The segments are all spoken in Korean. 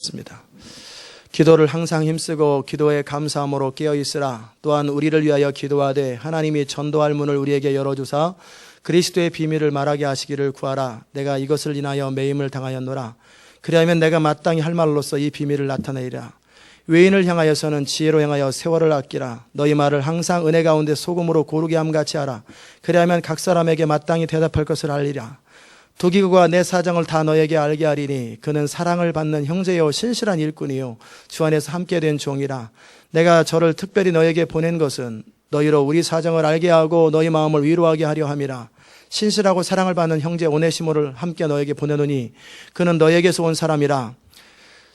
습니다. 기도를 항상 힘쓰고 기도에 감사함으로 깨어있으라. 또한 우리를 위하여 기도하되 하나님이 전도할 문을 우리에게 열어주사 그리스도의 비밀을 말하게 하시기를 구하라. 내가 이것을 인하여 매임을 당하였노라. 그리하면 내가 마땅히 할 말로서 이 비밀을 나타내리라. 외인을 향하여서는 지혜로 행하여 세월을 아끼라. 너희 말을 항상 은혜 가운데 소금으로 고르게 함같이 하라. 그리하면 각 사람에게 마땅히 대답할 것을 알리라. 두기고가 내 사정을 다 너에게 알게 하리니 그는 사랑을 받는 형제요 신실한 일꾼이요 주 안에서 함께 된 종이라. 내가 저를 특별히 너에게 보낸 것은 너희로 우리 사정을 알게 하고 너희 마음을 위로하게 하려 함이라. 신실하고 사랑을 받는 형제 오네시모를 함께 너에게 보내노니 그는 너에게서 온 사람이라.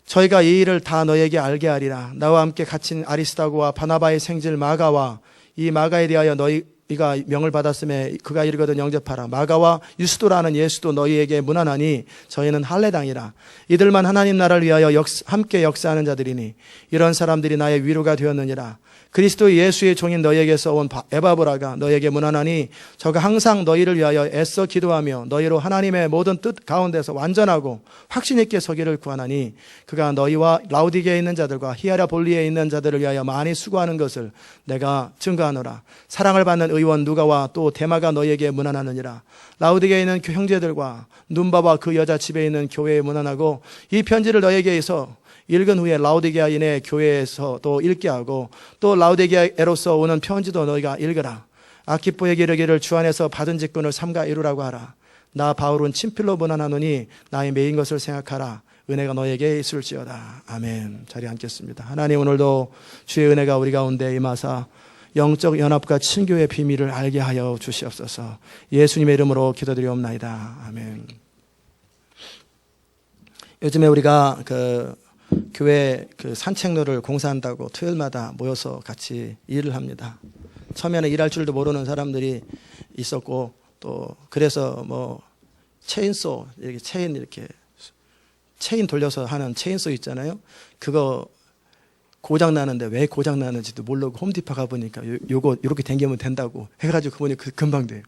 저희가 이 일을 다 너에게 알게 하리라. 나와 함께 갇힌 아리스다고와 바나바의 생질 마가와 이 마가에 대하여 너희가 명을 받았음에 그가 이르거든 영접하라. 마가와 유스도라는 예수도 너희에게 문안하니 저희는 할례당이라. 이들만 하나님 나라를 위하여 함께 역사하는 자들이니 이런 사람들이 나의 위로가 되었느니라. 그리스도 예수의 종인 너희에게서 온 에바브라가 너희에게 문안하니 저가 항상 너희를 위하여 애써 기도하며 너희로 하나님의 모든 뜻 가운데서 완전하고 확신 있게 서기를 구하나니 그가 너희와 라우디게에 있는 자들과 히아라볼리에 있는 자들을 위하여 많이 수고하는 것을 내가 증거하노라. 사랑을 받는 의원 누가와 또 데마가 너희에게 문안하느니라. 라우디게에 있는 형제들과 눈바와 그 여자 집에 있는 교회에 문안하고 이 편지를 너희에게서 읽은 후에 라우디게아인의 교회에서 또 읽게 하고 또 라우디게아에로서 오는 편지도 너희가 읽으라. 아키포에게 이르기를 주 안에서 받은 직분을 삼가 이루라고 하라. 나 바울은 친필로 문안하노니 나의 매인 것을 생각하라. 은혜가 너에게 있을지어다. 아멘. 자리에 앉겠습니다. 하나님, 오늘도 주의 은혜가 우리 가운데 임하사 영적 연합과 친교의 비밀을 알게 하여 주시옵소서. 예수님의 이름으로 기도드리옵나이다. 아멘. 요즘에 우리가 교회 산책로를 공사한다고 토요일마다 모여서 같이 일을 합니다. 처음에는 일할 줄도 모르는 사람들이 있었고 또 그래서 체인소 이렇게 체인 돌려서 하는 체인소 있잖아요. 그거 고장 나는데 왜 고장 나는지도 모르고 홈디파 가 보니까 요거 이렇게 당기면 된다고 해가지고 그분이 금방 돼요.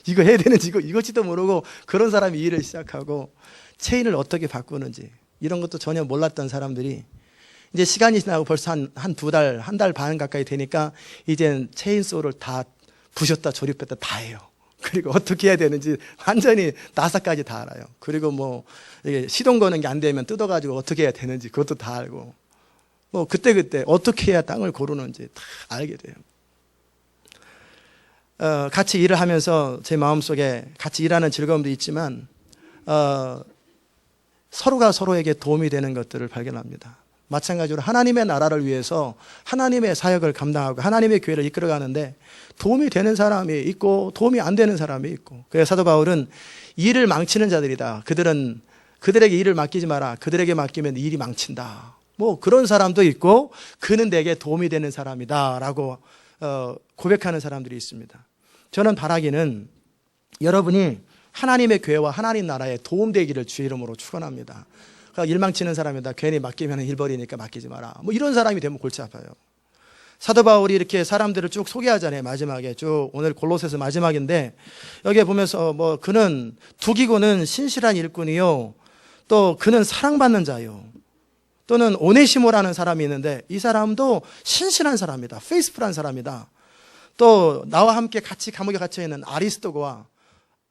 이거 해야 되는지 이거지도 모르고 그런 사람이 일을 시작하고 체인을 어떻게 바꾸는지 이런 것도 전혀 몰랐던 사람들이 이제 시간이 지나고 벌써 한 두 달, 한 달 반 가까이 되니까 이젠 체인소를 다 부셨다 조립했다 다 해요. 그리고 어떻게 해야 되는지 완전히 나사까지 다 알아요. 그리고 이게 시동 거는 게 안 되면 뜯어가지고 어떻게 해야 되는지 그것도 다 알고 그때 어떻게 해야 땅을 고르는지 다 알게 돼요. 같이 일을 하면서 제 마음속에 같이 일하는 즐거움도 있지만 서로가 서로에게 도움이 되는 것들을 발견합니다. 마찬가지로 하나님의 나라를 위해서 하나님의 사역을 감당하고 하나님의 교회를 이끌어가는데 도움이 되는 사람이 있고 도움이 안 되는 사람이 있고, 그래서 사도 바울은 일을 망치는 자들이다. 그들에게 일을 맡기지 마라. 그들에게 맡기면 일이 망친다. 그런 사람도 있고 그는 내게 도움이 되는 사람이다 라고 고백하는 사람들이 있습니다. 저는 바라기는 여러분이 하나님의 교회와 하나님 나라에 도움되기를 주의 이름으로 축원합니다. 그러니까 일망치는 사람이다. 괜히 맡기면 일 버리니까 맡기지 마라. 이런 사람이 되면 골치 아파요. 사도 바울이 이렇게 사람들을 쭉 소개하잖아요. 마지막에 쭉 오늘 골로새서 마지막인데 여기에 보면서 그는 두기고는 신실한 일꾼이요 또 그는 사랑받는 자요. 또는 오네시모라는 사람이 있는데 이 사람도 신실한 사람이다. 페이스풀한 사람이다. 또 나와 함께 같이 감옥에 갇혀 있는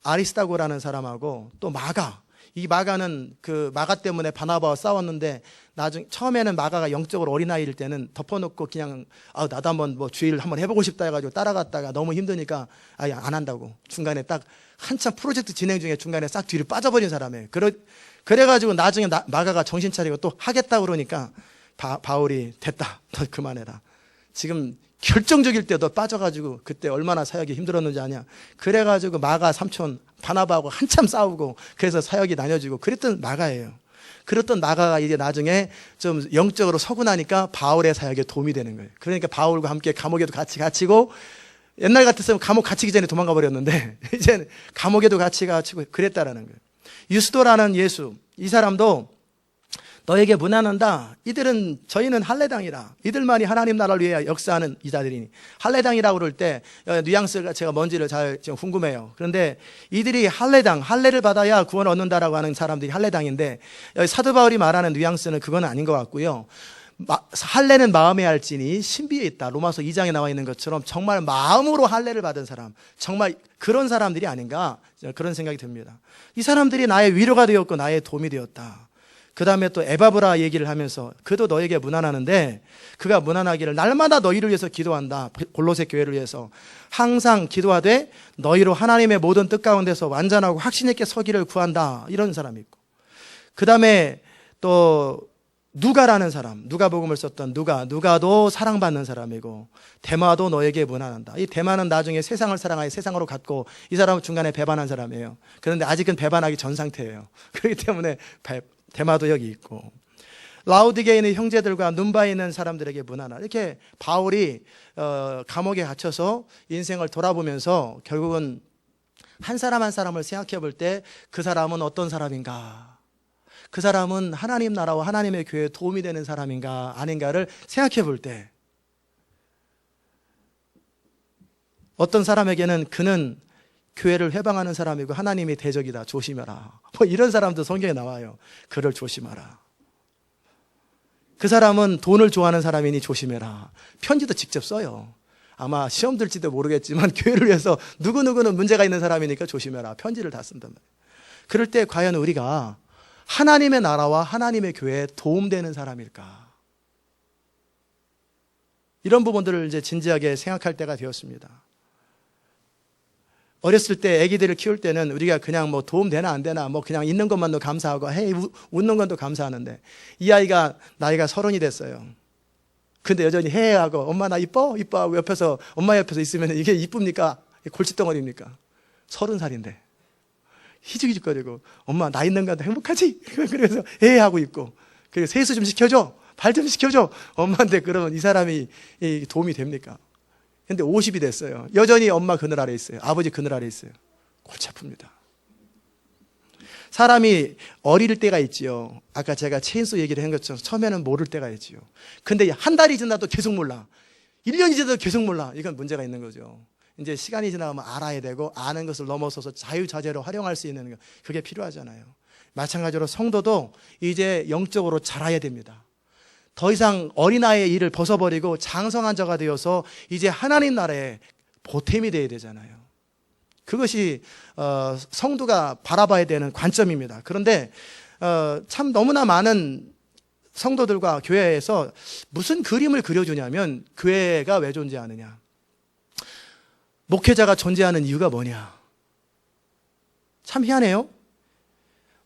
아리스다고라는 사람하고 또 이 마가는 마가 때문에 바나바와 싸웠는데 처음에는 마가가 영적으로 어린아이일 때는 덮어놓고 그냥 나도 한번 주일 한번 해보고 싶다 해가지고 따라갔다가 너무 힘드니까 안 한다고 중간에 딱 한참 프로젝트 진행 중에 중간에 싹 뒤로 빠져버린 사람이에요. 그래가지고 나중에 마가가 정신 차리고 또 하겠다 그러니까 바울이 됐다. 너 그만해라. 지금 결정적일 때도 빠져가지고 그때 얼마나 사역이 힘들었는지 아냐. 그래가지고 마가 삼촌 바나바하고 한참 싸우고 그래서 사역이 나뉘어지고 그랬던 마가예요. 그랬던 마가가 이제 나중에 좀 영적으로 서구나니까 바울의 사역에 도움이 되는 거예요. 그러니까 바울과 함께 감옥에도 같이 갇히고 옛날 같았으면 감옥 갇히기 전에 도망가 버렸는데 이제는 감옥에도 같이 갇히고 그랬다라는 거예요. 유스도라는 예수, 이 사람도 너에게 문안한다. 저희는 할례당이라. 이들만이 하나님 나라를 위해 역사하는 이자들이니. 할례당이라고 그럴 때 뉘앙스가 제가 뭔지를 잘 지금 궁금해요. 그런데 이들이 할례를 받아야 구원 얻는다라고 하는 사람들이 할례당인데, 사도 바울이 말하는 뉘앙스는 그건 아닌 것 같고요. 할례는 마음에 할지니 신비에 있다. 로마서 2장에 나와 있는 것처럼 정말 마음으로 할례를 받은 사람, 정말 그런 사람들이 아닌가, 그런 생각이 듭니다. 이 사람들이 나의 위로가 되었고 나의 도움이 되었다. 그 다음에 또 에바브라 얘기를 하면서 그도 너에게 문안하는데, 그가 문안하기를 날마다 너희를 위해서 기도한다. 골로새 교회를 위해서 항상 기도하되 너희로 하나님의 모든 뜻 가운데서 완전하고 확신 있게 서기를 구한다. 이런 사람이 있고, 그 다음에 또 누가라는 사람, 누가복음을 썼던 누가도 사랑받는 사람이고, 데마도 너에게 문안한다. 이 데마는 나중에 세상을 사랑하여 세상으로 갔고, 이 사람은 중간에 배반한 사람이에요. 그런데 아직은 배반하기 전 상태예요. 그렇기 때문에 데마도 여기 있고, 라우디게에 있는 형제들과 눈바에 있는 사람들에게 문안하라. 이렇게 바울이 감옥에 갇혀서 인생을 돌아보면서 결국은 한 사람 한 사람을 생각해 볼 때 그 사람은 어떤 사람인가, 그 사람은 하나님 나라와 하나님의 교회에 도움이 되는 사람인가 아닌가를 생각해 볼 때, 어떤 사람에게는 그는 교회를 회방하는 사람이고 하나님이 대적이다, 조심해라, 뭐 이런 사람도 성경에 나와요. 그를 조심하라. 그 사람은 돈을 좋아하는 사람이니 조심해라. 편지도 직접 써요. 아마 시험 들지도 모르겠지만 교회를 위해서 누구누구는 문제가 있는 사람이니까 조심해라. 편지를 다 쓴단 말이에요. 그럴 때 과연 우리가 하나님의 나라와 하나님의 교회에 도움되는 사람일까? 이런 부분들을 이제 진지하게 생각할 때가 되었습니다. 어렸을 때 아기들을 키울 때는 우리가 그냥 뭐 도움 되나 안 되나, 뭐 그냥 있는 것만도 감사하고 웃는 것도 감사하는데, 이 아이가 나이가 30이 됐어요. 근데 여전히 해하고 엄마 나 이뻐? 이뻐하고 옆에서, 엄마 옆에서 있으면 이게 이쁩니까? 골칫덩어리입니까? 30살인데 희죽희죽거리고 엄마 나 있는 건데 행복하지? 그래서 해하고 있고, 그리고 세수 좀 시켜줘, 발 좀 시켜줘, 엄마한테. 그러면 이 사람이 도움이 됩니까? 근데 50이 됐어요. 여전히 엄마 그늘 아래 있어요. 아버지 그늘 아래 있어요. 골치 아픕니다. 사람이 어릴 때가 있지요. 아까 제가 체인소 얘기를 한 것처럼 처음에는 모를 때가 있지요. 근데 한 달이 지나도 계속 몰라. 1년이 지나도 계속 몰라. 이건 문제가 있는 거죠. 이제 시간이 지나가면 알아야 되고, 아는 것을 넘어서서 자유자재로 활용할 수 있는 거, 그게 필요하잖아요. 마찬가지로 성도도 이제 영적으로 자라야 됩니다. 더 이상 어린아이의 일을 벗어버리고 장성한 자가 되어서 이제 하나님 나라에 보탬이 되어야 되잖아요. 그것이 성도가 바라봐야 되는 관점입니다. 그런데 참 너무나 많은 성도들과 교회에서 무슨 그림을 그려주냐면, 교회가 왜 존재하느냐, 목회자가 존재하는 이유가 뭐냐. 참 희한해요.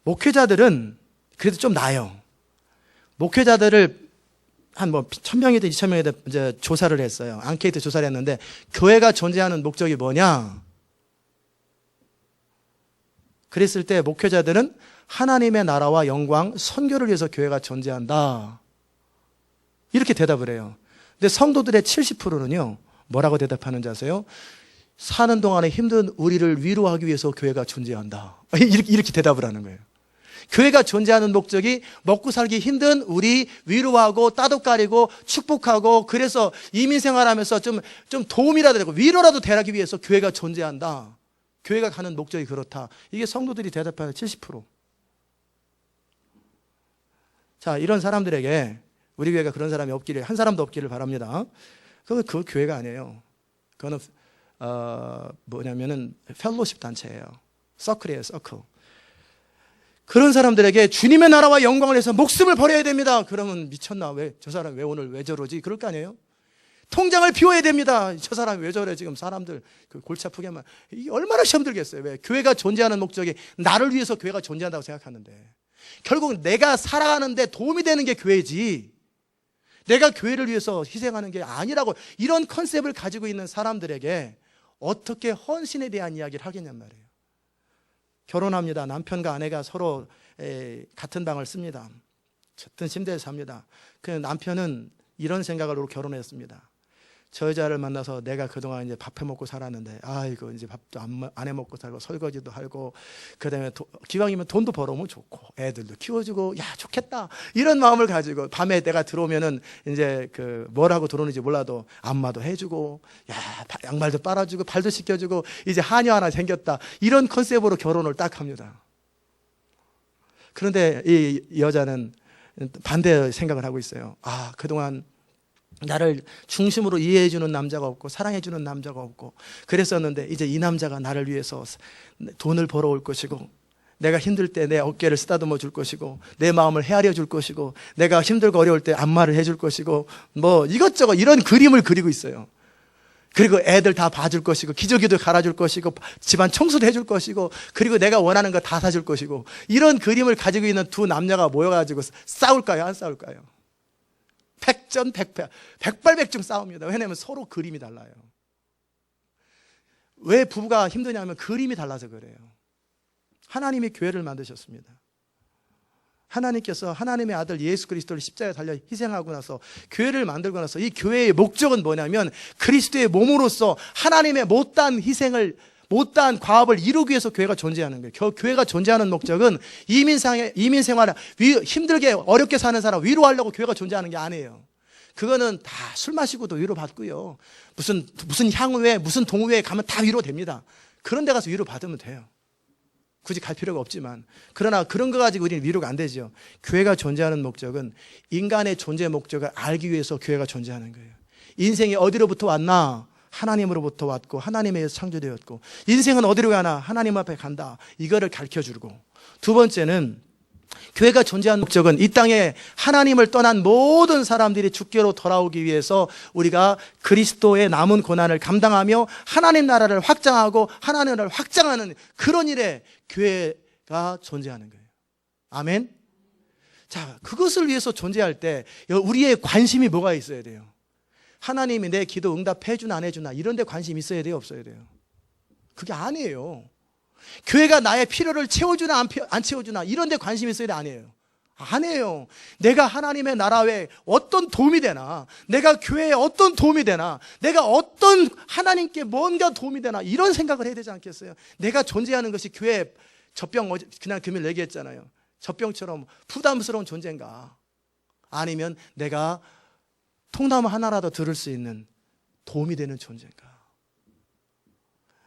목회자들은 그래도 좀 나아요. 목회자들을 한 1000명이든 2000명이든 이제 조사를 했어요. 앙케이트 조사를 했는데, 교회가 존재하는 목적이 뭐냐? 그랬을 때 목회자들은 하나님의 나라와 영광, 선교를 위해서 교회가 존재한다, 이렇게 대답을 해요. 근데 성도들의 70%는요 뭐라고 대답하는지 아세요? 사는 동안에 힘든 우리를 위로하기 위해서 교회가 존재한다, 이렇게 대답을 하는 거예요. 교회가 존재하는 목적이 먹고 살기 힘든 우리 위로하고 따뜻가리고 축복하고, 그래서 이민생활하면서 좀 도움이라도 되고 위로라도 되기 위해서 교회가 존재한다. 교회가 가는 목적이 그렇다. 이게 성도들이 대답하는 70%. 자, 이런 사람들에게 우리 교회가 그런 사람이 없기를, 한 사람도 없기를 바랍니다. 그건 그 교회가 아니에요. 그거는 뭐냐면은 펠로십 단체예요. 서클이에요, 서클. 그런 사람들에게 주님의 나라와 영광을 위해서 목숨을 버려야 됩니다. 그러면 미쳤나? 저 사람 오늘 왜 저러지? 그럴 거 아니에요? 통장을 비워야 됩니다. 저 사람 왜 저래? 지금 사람들 골치 아프게만. 이게 얼마나 시험 들겠어요? 왜? 교회가 존재하는 목적이 나를 위해서 교회가 존재한다고 생각하는데, 결국 내가 살아가는데 도움이 되는 게 교회지, 내가 교회를 위해서 희생하는 게 아니라고, 이런 컨셉을 가지고 있는 사람들에게 어떻게 헌신에 대한 이야기를 하겠냔 말이에요. 결혼합니다. 남편과 아내가 서로 같은 방을 씁니다. 같은 침대에 삽니다. 그 남편은 이런 생각으로 결혼했습니다. 저 여자를 만나서 내가 그동안 이제 밥 해먹고 살았는데, 이거 이제 밥도 안 해먹고 살고 설거지도 하고, 그 다음에 기왕이면 돈도 벌어오면 좋고, 애들도 키워주고, 야, 좋겠다. 이런 마음을 가지고, 밤에 내가 들어오면은 이제 뭐라고 들어오는지 몰라도 안마도 해주고, 야, 양말도 빨아주고, 발도 씻겨주고, 이제 하녀 하나 생겼다. 이런 컨셉으로 결혼을 딱 합니다. 그런데 이 여자는 반대 생각을 하고 있어요. 그동안 나를 중심으로 이해해주는 남자가 없고 사랑해주는 남자가 없고 그랬었는데 이제 이 남자가 나를 위해서 돈을 벌어올 것이고 내가 힘들 때 내 어깨를 쓰다듬어 줄 것이고 내 마음을 헤아려 줄 것이고 내가 힘들고 어려울 때 안마를 해줄 것이고 뭐 이것저것 이런 그림을 그리고 있어요. 그리고 애들 다 봐줄 것이고 기저귀도 갈아줄 것이고 집안 청소도 해줄 것이고 그리고 내가 원하는 거 다 사줄 것이고 이런 그림을 가지고 있는 두 남녀가 모여가지고 싸울까요? 안 싸울까요? 백전백패, 백발백중 싸웁니다. 왜냐하면 서로 그림이 달라요. 왜 부부가 힘드냐면 그림이 달라서 그래요. 하나님이 교회를 만드셨습니다. 하나님께서 하나님의 아들 예수 그리스도를 십자가에 달려 희생하고 나서 교회를 만들고 나서 이 교회의 목적은 뭐냐면 그리스도의 몸으로서 하나님의 못다한 희생을 못다한 과업을 이루기 위해서 교회가 존재하는 거예요. 교회가 존재하는 목적은 이민 생활 힘들게 어렵게 사는 사람 위로하려고 교회가 존재하는 게 아니에요. 그거는 다 술 마시고도 위로받고요. 무슨 향후에 무슨 동호회에 가면 다 위로됩니다. 그런 데 가서 위로받으면 돼요. 굳이 갈 필요가 없지만 그러나 그런 거 가지고 우리는 위로가 안 되죠. 교회가 존재하는 목적은 인간의 존재 목적을 알기 위해서 교회가 존재하는 거예요. 인생이 어디로부터 왔나? 하나님으로부터 왔고 하나님에 의해서 창조되었고 인생은 어디로 가나? 하나님 앞에 간다. 이거를 가르쳐주고 두 번째는 교회가 존재하는 목적은 이 땅에 하나님을 떠난 모든 사람들이 주께로 돌아오기 위해서 우리가 그리스도의 남은 고난을 감당하며 하나님 나라를 확장하고 하나님을 확장하는 그런 일에 교회가 존재하는 거예요. 아멘. 자, 그것을 위해서 존재할 때 우리의 관심이 뭐가 있어야 돼요? 하나님이 내 기도 응답해 주나 안 해주나 이런 데 관심이 있어야 돼요? 없어야 돼요? 그게 아니에요. 교회가 나의 필요를 채워주나 안 채워주나 이런 데 관심이 있어야 돼? 아니에요. 아니에요. 내가 하나님의 나라에 어떤 도움이 되나, 내가 교회에 어떤 도움이 되나, 내가 어떤 하나님께 뭔가 도움이 되나 이런 생각을 해야 되지 않겠어요? 내가 존재하는 것이 교회 젖병 그냥 금요일 얘기했잖아요. 젖병처럼 부담스러운 존재인가, 아니면 내가 통나무 하나라도 들을 수 있는 도움이 되는 존재인가,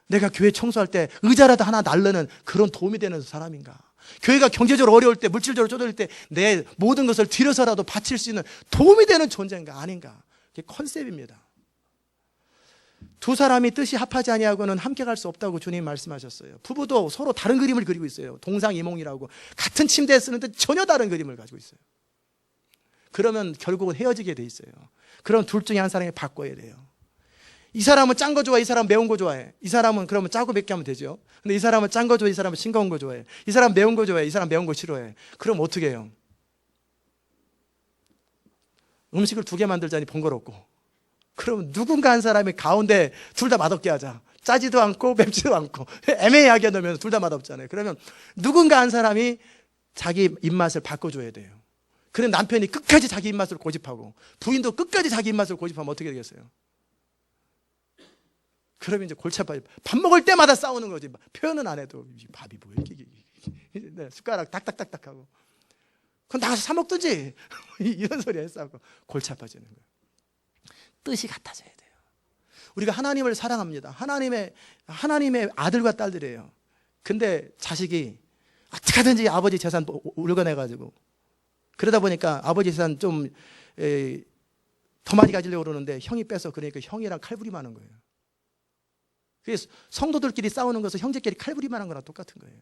내가 교회 청소할 때 의자라도 하나 날르는 그런 도움이 되는 사람인가, 교회가 경제적으로 어려울 때 물질적으로 쪼들릴 때 내 모든 것을 들여서라도 바칠 수 있는 도움이 되는 존재인가 아닌가, 그게 컨셉입니다. 두 사람이 뜻이 합하지 아니하고는 함께 갈 수 없다고 주님 말씀하셨어요. 부부도 서로 다른 그림을 그리고 있어요. 동상이몽이라고 같은 침대에 쓰는데 전혀 다른 그림을 가지고 있어요. 그러면 결국은 헤어지게 돼 있어요. 그럼 둘 중에 한 사람이 바꿔야 돼요. 이 사람은 짠 거 좋아해, 이 사람은 매운 거 좋아해. 이 사람은 그러면 짜고 맵게 하면 되죠. 근데 이 사람은 짠 거 좋아해, 이 사람은 싱거운 거 좋아해. 이 사람은 매운 거 좋아해, 이 사람은 매운 거 싫어해. 그럼 어떻게 해요? 음식을 두 개 만들자니 번거롭고, 그럼 누군가 한 사람이 가운데 둘 다 맛없게 하자. 짜지도 않고 맵지도 않고 애매하게 넣으면 둘 다 맛없잖아요. 그러면 누군가 한 사람이 자기 입맛을 바꿔줘야 돼요. 그래 남편이 끝까지 자기 입맛을 고집하고 부인도 끝까지 자기 입맛을 고집하면 어떻게 되겠어요? 그러면 이제 골치 아파요. 밥 먹을 때마다 싸우는 거지. 표현은 안 해도 밥이 뭐 이렇게 숟가락 딱딱딱딱 하고 그럼 나가서 사 먹든지 이런 소리 했싸고 골치 아파지는 거예요. 뜻이 같아져야 돼요. 우리가 하나님을 사랑합니다. 하나님의 아들과 딸들이에요. 근데 자식이 어떻게든지 아버지 재산 울거내가지고 그러다 보니까 아버지 재산 좀 더 많이 가지려고 그러는데 형이 빼서 그러니까 형이랑 칼부림하는 거예요. 그래서 성도들끼리 싸우는 것은 형제끼리 칼부림하는 거랑 똑같은 거예요.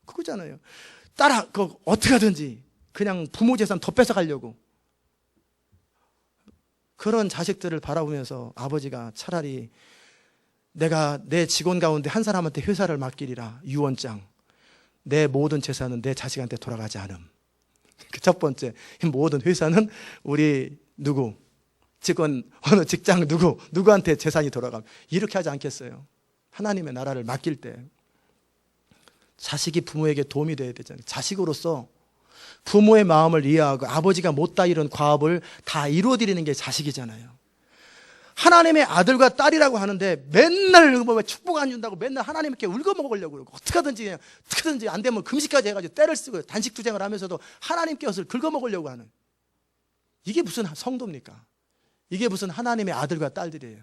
그거잖아요. 어떻게 하든지 그냥 부모 재산 더 뺏어가려고. 그런 자식들을 바라보면서 아버지가 차라리 내가 내 직원 가운데 한 사람한테 회사를 맡기리라. 유언장. 내 모든 재산은 내 자식한테 돌아가지 않음. 첫 번째, 모든 회사는 우리 누구, 직원, 어느 직장 누구한테 재산이 돌아감. 이렇게 하지 않겠어요? 하나님의 나라를 맡길 때 자식이 부모에게 도움이 돼야 되잖아요. 자식으로서 부모의 마음을 이해하고 아버지가 못다 이룬 과업을 다 이루어드리는 게 자식이잖아요. 하나님의 아들과 딸이라고 하는데 맨날 뭐 축복 안 준다고 맨날 하나님께 울거먹으려고 그러고 어떻게든지 안 되면 금식까지 해가지고 때를 쓰고 단식 투쟁을 하면서도 하나님께 것을 긁어먹으려고 하는, 이게 무슨 성도입니까? 이게 무슨 하나님의 아들과 딸들이에요?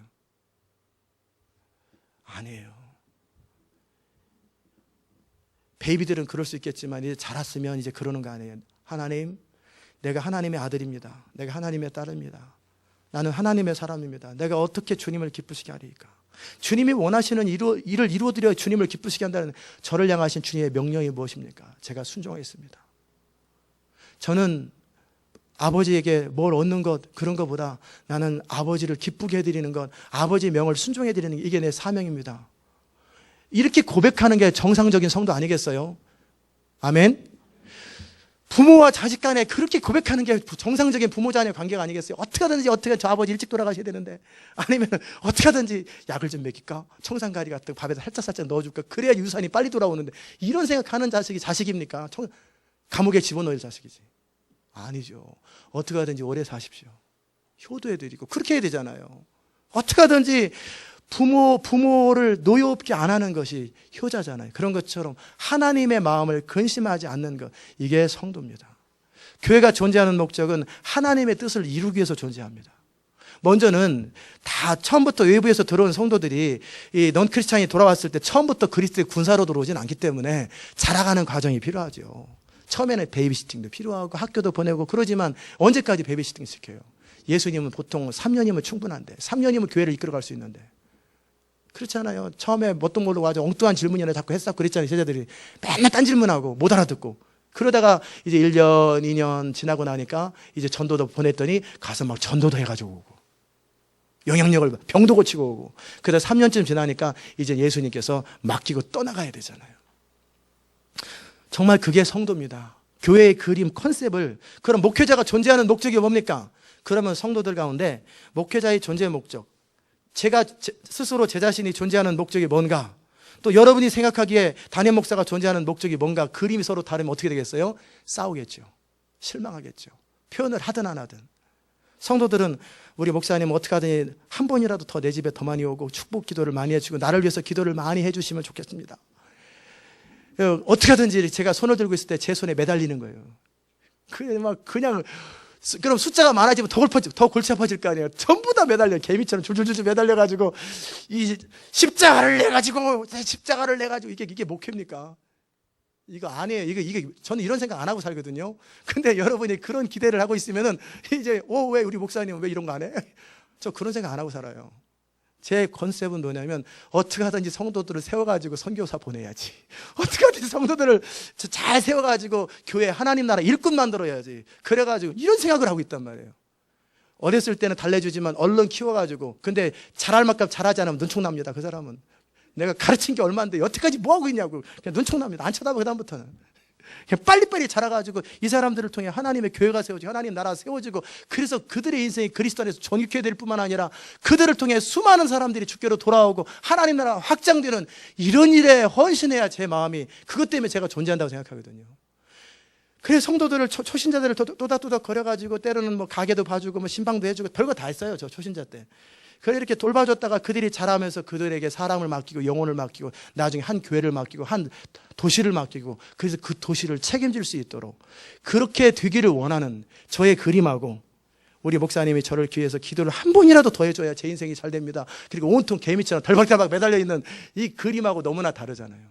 아니에요. 베이비들은 그럴 수 있겠지만 이제 자랐으면 이제 그러는 거 아니에요. 하나님, 내가 하나님의 아들입니다. 내가 하나님의 딸입니다. 나는 하나님의 사람입니다. 내가 어떻게 주님을 기쁘시게 하리까? 주님이 원하시는 일을 이루어드려 주님을 기쁘시게 한다는 저를 향하신 주님의 명령이 무엇입니까? 제가 순종하겠습니다. 저는 아버지에게 뭘 얻는 것, 그런 것보다 나는 아버지를 기쁘게 해드리는 것, 아버지의 명을 순종해드리는 게 이게 내 사명입니다. 이렇게 고백하는 게 정상적인 성도 아니겠어요? 아멘? 부모와 자식 간에 그렇게 고백하는 게 정상적인 부모 자녀의 관계가 아니겠어요? 어떻게 저 아버지 일찍 돌아가셔야 되는데, 아니면 어떻게 하든지 약을 좀 먹일까? 청산가리 같은 밥에다 살짝 넣어줄까? 그래야 유산이 빨리 돌아오는데, 이런 생각하는 자식이 자식입니까? 감옥에 집어넣을 자식이지. 아니죠. 어떻게 하든지 오래 사십시오. 효도해드리고 그렇게 해야 되잖아요. 어떻게 하든지 부모를 노여롭게 안 하는 것이 효자잖아요. 그런 것처럼 하나님의 마음을 근심하지 않는 것, 이게 성도입니다. 교회가 존재하는 목적은 하나님의 뜻을 이루기 위해서 존재합니다. 먼저는 다 처음부터 외부에서 들어온 성도들이 이 넌 크리스찬이 돌아왔을 때 처음부터 그리스도의 군사로 들어오진 않기 때문에 자라가는 과정이 필요하죠. 처음에는 베이비시팅도 필요하고 학교도 보내고 그러지만 언제까지 베이비시팅 시켜요? 예수님은 보통 3년이면 충분한데, 3년이면 교회를 이끌어갈 수 있는데. 그렇잖아요. 처음에 뭣도 모르고 아주 엉뚱한 질문이나 자꾸 했었고 그랬잖아요. 제자들이 맨날 딴 질문하고 못 알아듣고. 그러다가 이제 1년, 2년 지나고 나니까 이제 전도도 보냈더니 가서 막 전도도 해가지고 오고, 영향력을, 병도 고치고 오고. 그러다 3년쯤 지나니까 이제 예수님께서 맡기고 떠나가야 되잖아요. 정말 그게 성도입니다. 교회의 그림, 컨셉을, 그럼 목회자가 존재하는 목적이 뭡니까? 그러면 성도들 가운데 목회자의 존재의 목적, 제가 스스로 제 자신이 존재하는 목적이 뭔가, 또 여러분이 생각하기에 담임 목사가 존재하는 목적이 뭔가, 그림이 서로 다르면 어떻게 되겠어요? 싸우겠죠. 실망하겠죠. 표현을 하든 안 하든. 성도들은 우리 목사님 어떻게 하든 한 번이라도 더 내 집에 더 많이 오고 축복 기도를 많이 해주고 나를 위해서 기도를 많이 해주시면 좋겠습니다. 어떻게 하든지 제가 손을 들고 있을 때 제 손에 매달리는 거예요. 그냥 그럼 숫자가 많아지면 더 골치 아파질 거 아니에요. 전부 다 매달려, 개미처럼 줄줄줄 매달려가지고 이 십자가를 내가지고 이게 목회입니까? 이거 아니에요. 이게 저는 이런 생각 안 하고 살거든요. 근데 여러분이 그런 기대를 하고 있으면은 이제 왜 우리 목사님은 왜 이런 거 안 해? 저 그런 생각 안 하고 살아요. 제 컨셉은 뭐냐면 어떻게 하든지 성도들을 세워가지고 선교사 보내야지. 어떻게 하든지 성도들을 잘 세워가지고 교회 하나님 나라 일꾼 만들어야지. 그래가지고 이런 생각을 하고 있단 말이에요. 어렸을 때는 달래주지만 얼른 키워가지고, 근데 잘할 만큼 잘하지 않으면 눈총납니다. 그 사람은 내가 가르친 게 얼마인데 여태까지 뭐하고 있냐고 그냥 눈총납니다. 안 쳐다보고 그다음부터는 그냥 빨리빨리 자라가지고 이 사람들을 통해 하나님의 교회가 세워지고 하나님 나라가 세워지고, 그래서 그들의 인생이 그리스도 안에서 정육해야 될 뿐만 아니라 그들을 통해 수많은 사람들이 주께로 돌아오고 하나님 나라가 확장되는 이런 일에 헌신해야 제 마음이, 그것 때문에 제가 존재한다고 생각하거든요. 그래서 성도들을 초신자들을 또닥또닥 거려가지고 때로는 뭐 가게도 봐주고 뭐 신방도 해주고 별거 다 했어요. 저 초신자 때. 그래 이렇게 돌봐줬다가 그들이 자라면서 그들에게 사랑을 맡기고 영혼을 맡기고 나중에 한 교회를 맡기고 한 도시를 맡기고, 그래서 그 도시를 책임질 수 있도록 그렇게 되기를 원하는 저의 그림하고, 우리 목사님이 저를 위해서 기도를 한 번이라도 더 해줘야 제 인생이 잘 됩니다. 그리고 온통 개미처럼 덜박덜박 매달려 있는 이 그림하고 너무나 다르잖아요.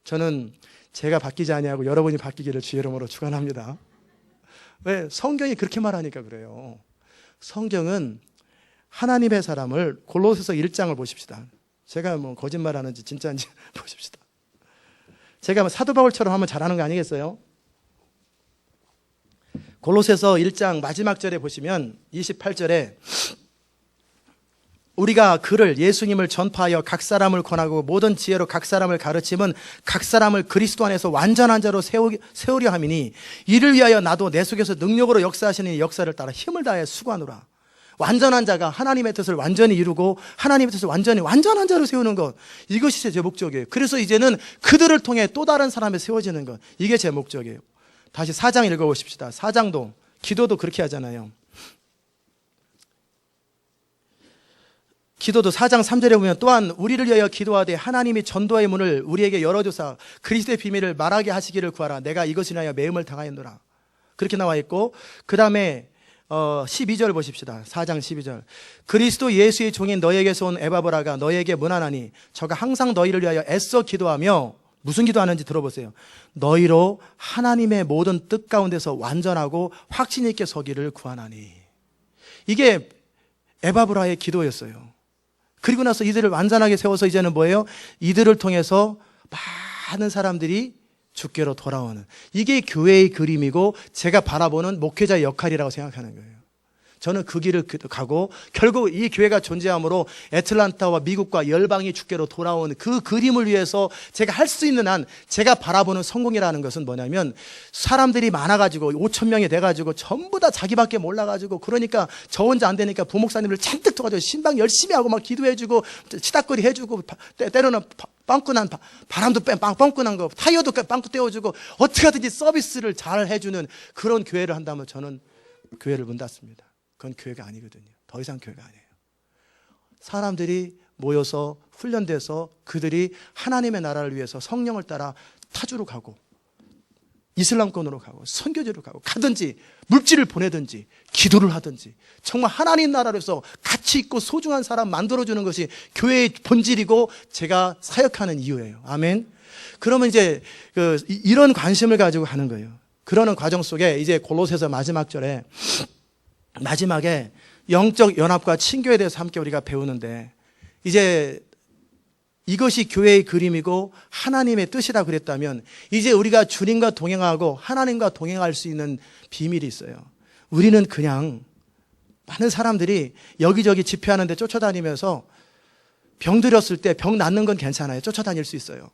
저는 제가 바뀌지 아니하고 여러분이 바뀌기를 주의 이름으로 축원합니다. 왜? 성경이 그렇게 말하니까 그래요. 성경은 하나님의 사람을, 골로새서 1장을 보십시다. 제가 뭐 거짓말하는지 진짜인지 보십시다. 제가 뭐 사도 바울처럼 하면 잘하는 거 아니겠어요? 골로새서 1장 마지막 절에 보시면 28절에 우리가 그를, 예수님을 전파하여 각 사람을 권하고 모든 지혜로 각 사람을 가르침은 각 사람을 그리스도 안에서 완전한 자로 세우려 함이니 이를 위하여 나도 내 속에서 능력으로 역사하시는 이 역사를 따라 힘을 다해 수고하노라. 완전한 자가 하나님의 뜻을 완전히 이루고 하나님의 뜻을 완전한 자로 세우는 것, 이것이 제 목적이에요. 그래서 이제는 그들을 통해 또 다른 사람이 세워지는 것, 이게 제 목적이에요. 다시 4장 읽어보십시다. 4장도 기도도 그렇게 하잖아요. 기도도 4장 3절에 보면 또한 우리를 위하여 기도하되 하나님이 전도의 문을 우리에게 열어주사 그리스도의 비밀을 말하게 하시기를 구하라. 내가 이것을 위하여 매음을 당하였노라. 그렇게 나와 있고, 그 다음에 12절 보십시다. 4장 12절. 그리스도 예수의 종인 너에게서 온 에바브라가 너에게 문안하니 저가 항상 너희를 위하여 애써 기도하며, 무슨 기도하는지 들어보세요. 너희로 하나님의 모든 뜻 가운데서 완전하고 확신 있게 서기를 구하나니. 이게 에바브라의 기도였어요. 그리고 나서 이들을 완전하게 세워서 이제는 뭐예요? 이들을 통해서 많은 사람들이 주께로 돌아오는, 이게 교회의 그림이고 제가 바라보는 목회자의 역할이라고 생각하는 거예요. 저는 그 길을 가고 결국 이 교회가 존재함으로 애틀란타와 미국과 열방이 주께로 돌아오는 그 그림을 위해서 제가 할 수 있는 한, 제가 바라보는 성공이라는 것은 뭐냐면, 사람들이 많아가지고 5천 명이 돼가지고 전부 다 자기밖에 몰라가지고, 그러니까 저 혼자 안 되니까 부목사님을 잔뜩 도와줘서 신방 열심히 하고 막 기도해주고 치닥거리 해주고, 때로는 빵꾸난 바람도 빵꾸난 거 타이어도 빵꾸 떼어주고 어떻게 하든지 서비스를 잘 해주는 그런 교회를 한다면 저는 교회를 문 닫습니다. 그건 교회가 아니거든요. 더 이상 교회가 아니에요. 사람들이 모여서 훈련돼서 그들이 하나님의 나라를 위해서 성령을 따라 타주로 가고 이슬람권으로 가고 선교지로 가고 가든지 물질을 보내든지 기도를 하든지 정말 하나님 나라로서 가치 있고 소중한 사람 만들어주는 것이 교회의 본질이고 제가 사역하는 이유예요. 아멘. 그러면 이제 이런 관심을 가지고 하는 거예요. 그러는 과정 속에 이제 골로새서 마지막 절에 마지막에 영적 연합과 친교에 대해서 함께 우리가 배우는데, 이제 이것이 교회의 그림이고 하나님의 뜻이라 그랬다면 이제 우리가 주님과 동행하고 하나님과 동행할 수 있는 비밀이 있어요. 우리는 그냥 많은 사람들이 여기저기 집회하는데 쫓아다니면서 병 들었을 때 병 낫는 건 괜찮아요. 쫓아다닐 수 있어요.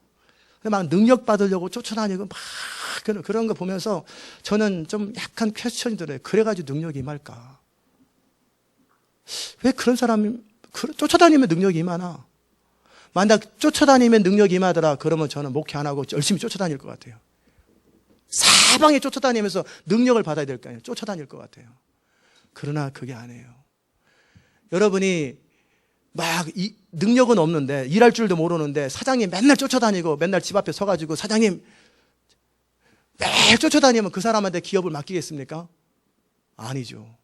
막 능력 받으려고 쫓아다니고 막 그런 거 보면서 저는 좀 약간 퀘스천이 들어요. 그래가지고 능력이 임할까? 왜 그런 사람이 쫓아다니면 능력이 임하나? 만약 쫓아다니면 능력이 임하더라 그러면 저는 목회 안 하고 열심히 쫓아다닐 것 같아요. 사방에 쫓아다니면서 능력을 받아야 될 거 아니에요. 쫓아다닐 것 같아요. 그러나 그게 아니에요. 여러분이 막 능력은 없는데 일할 줄도 모르는데 사장님 맨날 쫓아다니고 맨날 집 앞에 서가지고 사장님 매일 쫓아다니면 그 사람한테 기업을 맡기겠습니까? 아니죠.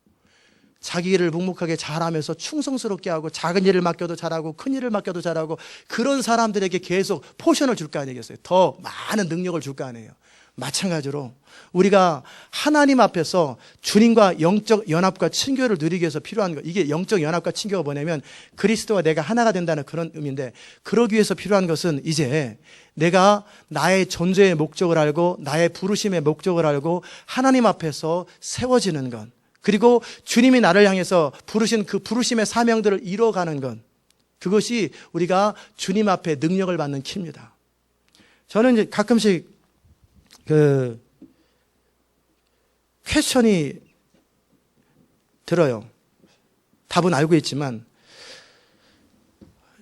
자기 일을 묵묵하게 잘하면서 충성스럽게 하고 작은 일을 맡겨도 잘하고 큰 일을 맡겨도 잘하고 그런 사람들에게 계속 포션을 줄 거 아니겠어요? 더 많은 능력을 줄 거 아니에요. 마찬가지로 우리가 하나님 앞에서 주님과 영적 연합과 친교를 누리기 위해서 필요한 것, 이게 영적 연합과 친교가 뭐냐면 그리스도와 내가 하나가 된다는 그런 의미인데, 그러기 위해서 필요한 것은 이제 내가 나의 존재의 목적을 알고 나의 부르심의 목적을 알고 하나님 앞에서 세워지는 것, 그리고 주님이 나를 향해서 부르신 그 부르심의 사명들을 이뤄가는 것, 그것이 우리가 주님 앞에 능력을 받는 키입니다. 저는 이제 가끔씩 퀘스천이 들어요. 답은 알고 있지만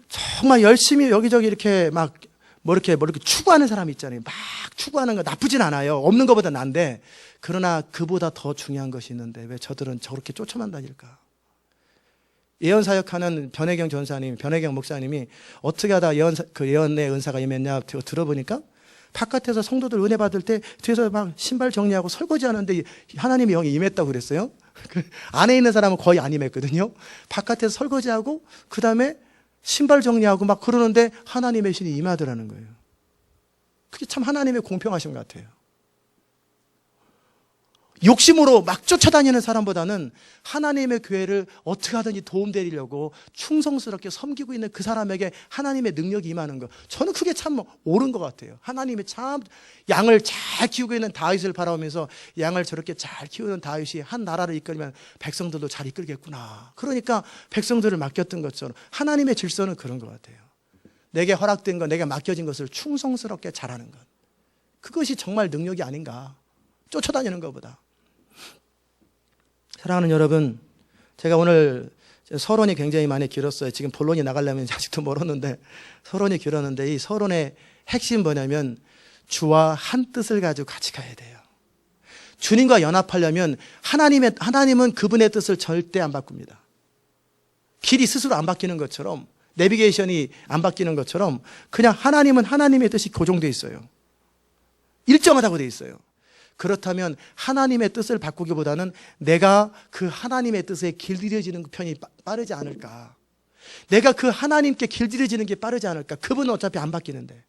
정말 열심히 여기저기 이렇게 막 뭐 이렇게 추구하는 사람이 있잖아요. 막 추구하는 거 나쁘진 않아요. 없는 것보다 난데, 그러나 그보다 더 중요한 것이 있는데 왜 저들은 저렇게 쫓아만 다닐까? 예언 사역하는 변혜경 전사님, 변혜경 목사님이 어떻게 하다 예언의 은사가 임했냐 들어보니까 바깥에서 성도들 은혜 받을 때 뒤에서 막 신발 정리하고 설거지하는데 하나님의 영이 임했다고 그랬어요. 안에 있는 사람은 거의 안 임했거든요. 바깥에서 설거지하고 그 다음에 신발 정리하고 막 그러는데 하나님의 신이 임하더라는 거예요. 그게 참 하나님의 공평하신 것 같아요. 욕심으로 막 쫓아다니는 사람보다는 하나님의 교회를 어떻게 하든지 도움드리려고 충성스럽게 섬기고 있는 그 사람에게 하나님의 능력이 임하는 것, 저는 그게 참 옳은 것 같아요. 하나님이 참 양을 잘 키우고 있는 다윗을 바라보면서 양을 저렇게 잘 키우는 다윗이 한 나라를 이끌면 백성들도 잘 이끌겠구나, 그러니까 백성들을 맡겼던 것처럼 하나님의 질서는 그런 것 같아요. 내게 허락된 것, 내게 맡겨진 것을 충성스럽게 잘하는 것, 그것이 정말 능력이 아닌가, 쫓아다니는 것보다. 사랑하는 여러분, 제가 오늘 서론이 굉장히 많이 길었어요. 지금 본론이 나가려면 아직도 멀었는데, 서론이 길었는데 이 서론의 핵심 뭐냐면 주와 한 뜻을 가지고 같이 가야 돼요. 주님과 연합하려면 하나님은 그분의 뜻을 절대 안 바꿉니다. 길이 스스로 안 바뀌는 것처럼, 내비게이션이 안 바뀌는 것처럼 그냥 하나님은 하나님의 뜻이 고정되어 있어요. 일정하다고 되어 있어요. 그렇다면 하나님의 뜻을 바꾸기보다는 내가 그 하나님의 뜻에 길들여지는 편이 빠르지 않을까. 내가 그 하나님께 길들여지는 게 빠르지 않을까. 그분은 어차피 안 바뀌는데.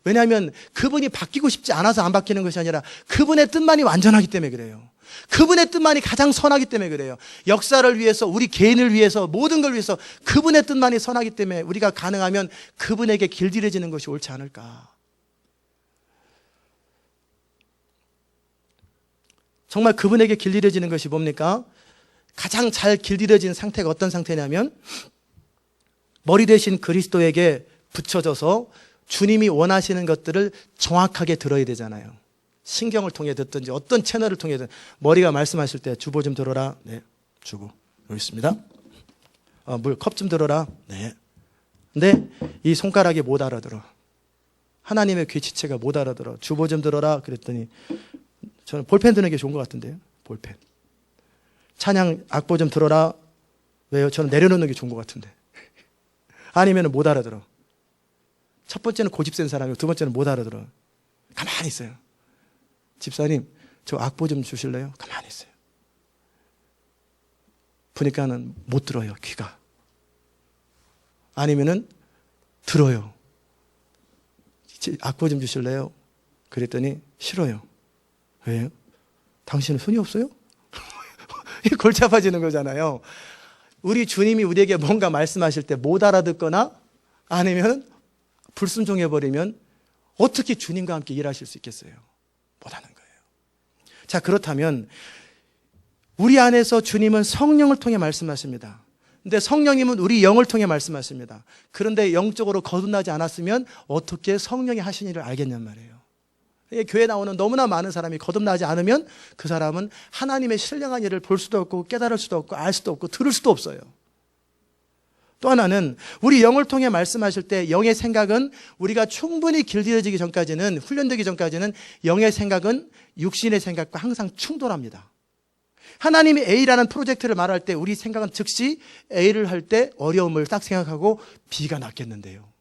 왜냐하면 그분이 바뀌고 싶지 않아서 안 바뀌는 것이 아니라 그분의 뜻만이 완전하기 때문에 그래요. 그분의 뜻만이 가장 선하기 때문에 그래요. 역사를 위해서, 우리 개인을 위해서, 모든 걸 위해서 그분의 뜻만이 선하기 때문에 우리가 가능하면 그분에게 길들여지는 것이 옳지 않을까. 정말 그분에게 길들여지는 것이 뭡니까? 가장 잘 길들여진 상태가 어떤 상태냐면 머리 대신 그리스도에게 붙여져서 주님이 원하시는 것들을 정확하게 들어야 되잖아요. 신경을 통해 듣든지 어떤 채널을 통해든 머리가 말씀하실 때 주보 좀 들어라. 네, 주보 여기 있습니다. 물 컵 좀 들어라. 네. 근데 이 손가락이 못 알아들어. 하나님의 귀지체가 못 알아들어. 주보 좀 들어라. 그랬더니 저는 볼펜 드는 게 좋은 것 같은데요. 볼펜. 찬양 악보 좀 들어라. 왜요? 저는 내려놓는 게 좋은 것 같은데. 아니면 못 알아들어. 첫 번째는 고집센 사람이고 두 번째는 못 알아들어. 가만히 있어요. 집사님, 저 악보 좀 주실래요? 가만히 있어요. 보니까는 못 들어요, 귀가. 아니면은 들어요. 악보 좀 주실래요? 그랬더니 싫어요. 왜요? 당신은 손이 없어요? 골치 아파지는 거잖아요. 우리 주님이 우리에게 뭔가 말씀하실 때 못 알아듣거나 아니면 불순종해버리면 어떻게 주님과 함께 일하실 수 있겠어요? 못하는 거예요. 자, 그렇다면 우리 안에서 주님은 성령을 통해 말씀하십니다. 근데 성령님은 우리 영을 통해 말씀하십니다. 그런데 영적으로 거듭나지 않았으면 어떻게 성령이 하신 일을 알겠냔 말이에요. 교회 나오는 너무나 많은 사람이 거듭나지 않으면 그 사람은 하나님의 신령한 일을 볼 수도 없고 깨달을 수도 없고 알 수도 없고 들을 수도 없어요. 또 하나는 우리 영을 통해 말씀하실 때 영의 생각은 우리가 충분히 길들여지기 전까지는, 훈련되기 전까지는 영의 생각은 육신의 생각과 항상 충돌합니다. 하나님이 A라는 프로젝트를 말할 때 우리 생각은 즉시 A를 할 때 어려움을 딱 생각하고 B가 낫겠는데요.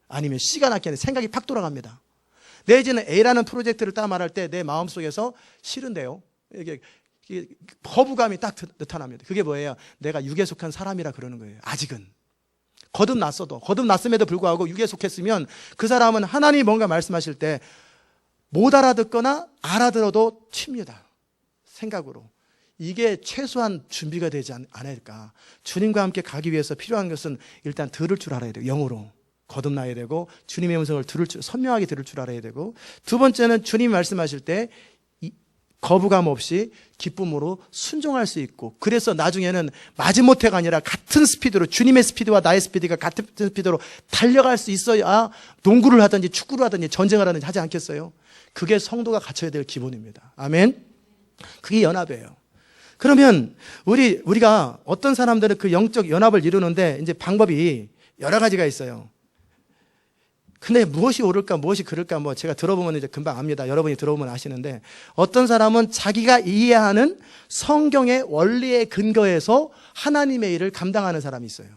아니면 C가 낫겠는데 생각이 팍 돌아갑니다. 내지는 A라는 프로젝트를 딱 말할 때 내 마음속에서 싫은데요. 이게 거부감이 딱 나타납니다. 그게 뭐예요? 내가 육에 속한 사람이라 그러는 거예요. 아직은. 거듭났음에도 불구하고 육에 속했으면 그 사람은 하나님이 뭔가 말씀하실 때 못 알아듣거나 알아들어도 튑니다. 생각으로. 이게 최소한 준비가 되지 않을까. 주님과 함께 가기 위해서 필요한 것은 일단 들을 줄 알아야 돼요. 영으로. 거듭나야 되고 주님의 음성을 선명하게 들을 줄 알아야 되고, 두 번째는 주님이 말씀하실 때 거부감 없이 기쁨으로 순종할 수 있고, 그래서 나중에는 마지못해가 아니라 같은 스피드로, 주님의 스피드와 나의 스피드가 같은 스피드로 달려갈 수 있어야 농구를 하든지 축구를 하든지 전쟁을 하든지 하지 않겠어요? 그게 성도가 갖춰야 될 기본입니다. 아멘. 그게 연합이에요. 그러면 우리가 어떤 사람들은 그 영적 연합을 이루는데 이제 방법이 여러 가지가 있어요. 근데 무엇이 옳을까, 무엇이 그럴까, 제가 들어보면 이제 금방 압니다. 여러분이 들어보면 아시는데, 어떤 사람은 자기가 이해하는 성경의 원리에 근거해서 하나님의 일을 감당하는 사람이 있어요.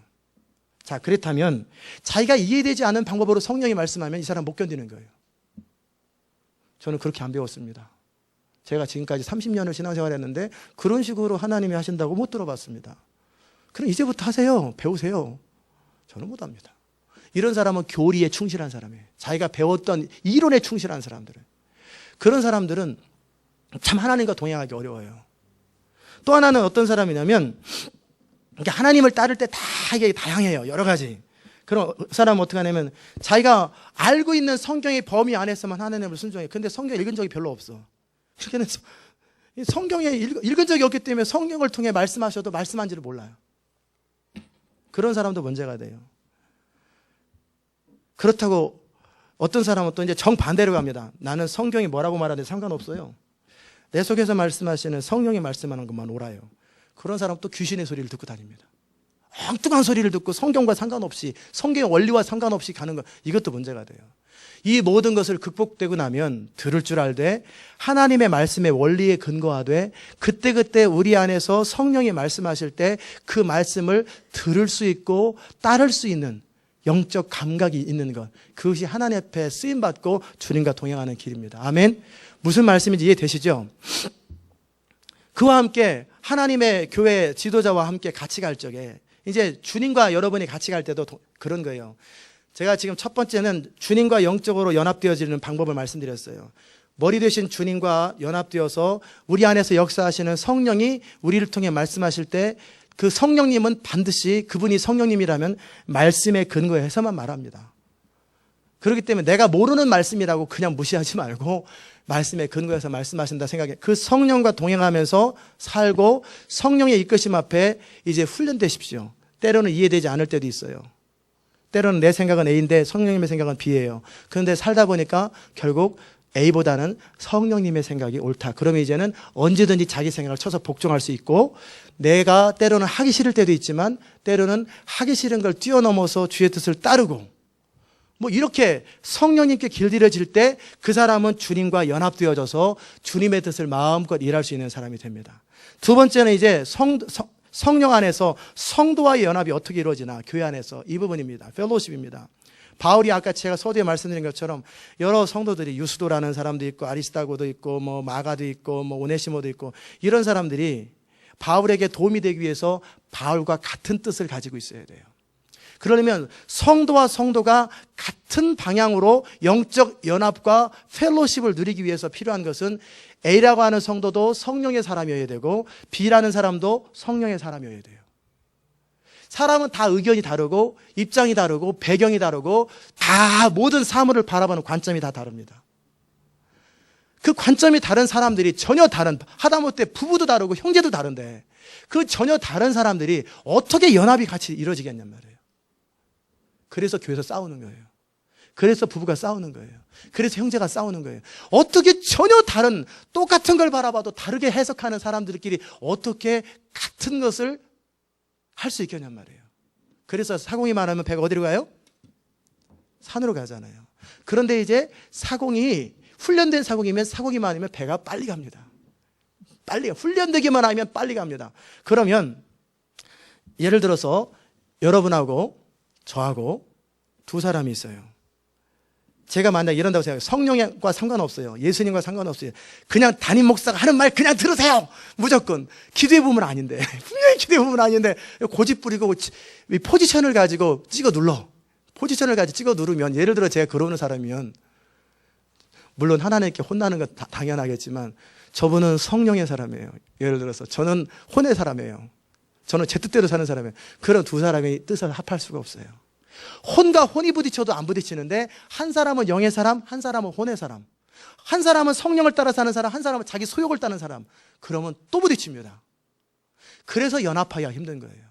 자, 그렇다면 자기가 이해되지 않은 방법으로 성령이 말씀하면 이 사람 못 견디는 거예요. 저는 그렇게 안 배웠습니다. 제가 지금까지 30년을 신앙생활 했는데 그런 식으로 하나님이 하신다고 못 들어봤습니다. 그럼 이제부터 하세요. 배우세요. 저는 못합니다. 이런 사람은 교리에 충실한 사람이에요. 자기가 배웠던 이론에 충실한 사람들은. 그런 사람들은 참 하나님과 동행하기 어려워요. 또 하나는 어떤 사람이냐면 하나님을 따를 때 다 이게 다양해요. 여러 가지. 그럼 사람은 어떻게 하냐면 자기가 알고 있는 성경의 범위 안에서만 하나님을 순종해요. 근데 성경 읽은 적이 별로 없어. 그렇게는 성경에 읽은 적이 없기 때문에 성경을 통해 말씀하셔도 말씀한지를 몰라요. 그런 사람도 문제가 돼요. 그렇다고 어떤 사람은 또 이제 정반대로 갑니다. 나는 성경이 뭐라고 말하는데 상관없어요. 내 속에서 말씀하시는 성령이 말씀하는 것만 옳아요. 그런 사람은 또 귀신의 소리를 듣고 다닙니다. 엉뚱한 소리를 듣고 성경과 상관없이, 성경의 원리와 상관없이 가는 것, 이것도 문제가 돼요. 이 모든 것을 극복되고 나면 들을 줄 알되 하나님의 말씀의 원리에 근거하되 그때그때 우리 안에서 성령이 말씀하실 때 그 말씀을 들을 수 있고 따를 수 있는 영적 감각이 있는 것, 그것이 하나님 앞에 쓰임받고 주님과 동행하는 길입니다. 아멘. 무슨 말씀인지 이해되시죠? 그와 함께 하나님의 교회 지도자와 함께 같이 갈 적에 이제 주님과 여러분이 같이 갈 때도 그런 거예요. 제가 지금 첫 번째는 주님과 영적으로 연합되어지는 방법을 말씀드렸어요. 머리 되신 주님과 연합되어서 우리 안에서 역사하시는 성령이 우리를 통해 말씀하실 때 그 성령님은 반드시 그분이 성령님이라면 말씀에 근거해서만 말합니다. 그렇기 때문에 내가 모르는 말씀이라고 그냥 무시하지 말고 말씀에 근거해서 말씀하신다 생각해. 그 성령과 동행하면서 살고 성령의 이끄심 앞에 이제 훈련되십시오. 때로는 이해되지 않을 때도 있어요. 때로는 내 생각은 A인데 성령님의 생각은 B예요. 그런데 살다 보니까 결국 A보다는 성령님의 생각이 옳다. 그러면 이제는 언제든지 자기 생각을 쳐서 복종할 수 있고, 내가 때로는 하기 싫을 때도 있지만 때로는 하기 싫은 걸 뛰어넘어서 주의 뜻을 따르고, 뭐 이렇게 성령님께 길들여질 때 그 사람은 주님과 연합되어져서 주님의 뜻을 마음껏 일할 수 있는 사람이 됩니다. 두 번째는 이제 성령 안에서 성도와의 연합이 어떻게 이루어지나, 교회 안에서 이 부분입니다. 펠로십입니다. 바울이 아까 제가 서두에 말씀드린 것처럼 여러 성도들이, 유스도라는 사람도 있고 아리스다고도 있고 뭐 마가도 있고 뭐 오네시모도 있고, 이런 사람들이 바울에게 도움이 되기 위해서 바울과 같은 뜻을 가지고 있어야 돼요. 그러려면 성도와 성도가 같은 방향으로 영적 연합과 펠로십을 누리기 위해서 필요한 것은 A라고 하는 성도도 성령의 사람이어야 되고 B라는 사람도 성령의 사람이어야 돼요. 사람은 다 의견이 다르고 입장이 다르고 배경이 다르고 다 모든 사물을 바라보는 관점이 다 다릅니다. 그 관점이 다른 사람들이 전혀 다른, 하다못해 부부도 다르고 형제도 다른데 그 전혀 다른 사람들이 어떻게 연합이 같이 이루어지겠냔 말이에요. 그래서 교회에서 싸우는 거예요. 그래서 부부가 싸우는 거예요. 그래서 형제가 싸우는 거예요. 어떻게 전혀 다른, 똑같은 걸 바라봐도 다르게 해석하는 사람들끼리 어떻게 같은 것을 할 수 있겠냔 말이에요. 그래서 사공이 많으면 배가 어디로 가요? 산으로 가잖아요. 그런데 이제 사공이, 훈련된 사공이면 사공이 많으면 배가 빨리 갑니다. 빨리, 훈련되기만 하면 빨리 갑니다. 그러면 예를 들어서 여러분하고 저하고 두 사람이 있어요. 제가 만약 이런다고 생각해요. 성령과 상관없어요. 예수님과 상관없어요. 그냥 담임 목사가 하는 말 그냥 들으세요. 무조건. 기도해 보면 아닌데. 분명히 기도해 보면 아닌데 고집 부리고 포지션을 가지고 찍어 눌러. 포지션을 가지고 찍어 누르면, 예를 들어 제가 그러는 사람이면, 물론 하나님께 혼나는 건 당연하겠지만 저분은 성령의 사람이에요. 예를 들어서 저는 혼의 사람이에요. 저는 제 뜻대로 사는 사람이에요. 그런 두 사람이 뜻을 합할 수가 없어요. 혼과 혼이 부딪혀도 안 부딪히는데, 한 사람은 영의 사람, 한 사람은 혼의 사람, 한 사람은 성령을 따라 사는 사람, 한 사람은 자기 소욕을 따르는 사람, 그러면 또 부딪힙니다. 그래서 연합하기가 힘든 거예요.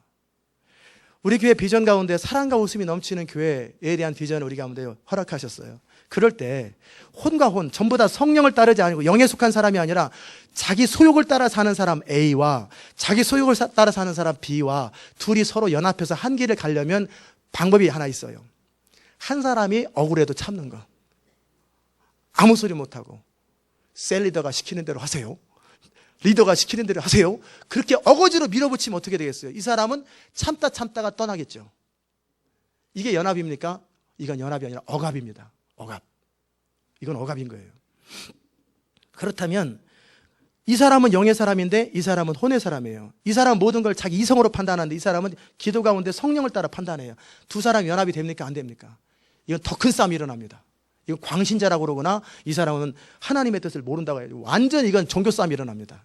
우리 교회 비전 가운데 사랑과 웃음이 넘치는 교회에 대한 비전을 우리 가운데 허락하셨어요. 그럴 때 혼과 혼, 전부 다 성령을 따르지 않고 영에 속한 사람이 아니라 자기 소욕을 따라 사는 사람 A와 자기 소욕을 따라 사는 사람 B와 둘이 서로 연합해서 한 길을 가려면 방법이 하나 있어요. 한 사람이 억울해도 참는 거. 아무 소리 못하고 셀 리더가 시키는 대로 하세요. 리더가 시키는 대로 하세요. 그렇게 어거지로 밀어붙이면 어떻게 되겠어요? 이 사람은 참다가 떠나겠죠. 이게 연합입니까? 이건 연합이 아니라 억압입니다. 억압. 이건 억압인 거예요. 그렇다면 이 사람은 영의 사람인데 이 사람은 혼의 사람이에요. 이 사람은 모든 걸 자기 이성으로 판단하는데 이 사람은 기도 가운데 성령을 따라 판단해요. 두 사람이 연합이 됩니까? 안 됩니까? 이건 더 큰 싸움이 일어납니다. 이건 광신자라고 그러거나 이 사람은 하나님의 뜻을 모른다고 해요. 완전 이건 종교 싸움이 일어납니다.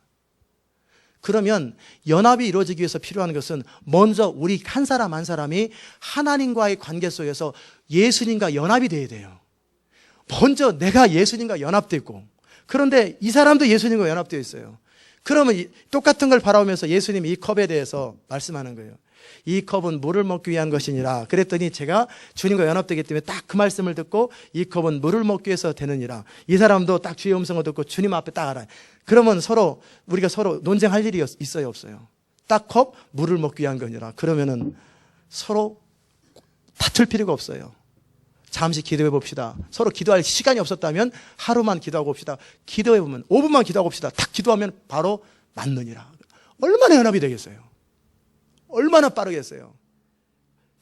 그러면 연합이 이루어지기 위해서 필요한 것은 먼저 우리 한 사람 한 사람이 하나님과의 관계 속에서 예수님과 연합이 돼야 돼요. 먼저 내가 예수님과 연합되고, 그런데 이 사람도 예수님과 연합되어 있어요. 그러면 똑같은 걸 바라보면서 예수님이 이 컵에 대해서 말씀하는 거예요. 이 컵은 물을 먹기 위한 것이니라. 그랬더니 제가 주님과 연합되기 때문에 딱 그 말씀을 듣고 이 컵은 물을 먹기 위해서 되느니라. 이 사람도 딱 주의 음성을 듣고 주님 앞에 딱 알아요. 그러면 우리가 서로 논쟁할 일이 있어요, 없어요? 딱 컵, 물을 먹기 위한 거니라. 그러면은 서로 다툴 필요가 없어요. 잠시 기도해 봅시다. 서로 기도할 시간이 없었다면 하루만 기도하고 봅시다. 기도해 보면 5분만 기도하고 봅시다. 딱 기도하면 바로 맞느니라. 얼마나 연합이 되겠어요? 얼마나 빠르겠어요?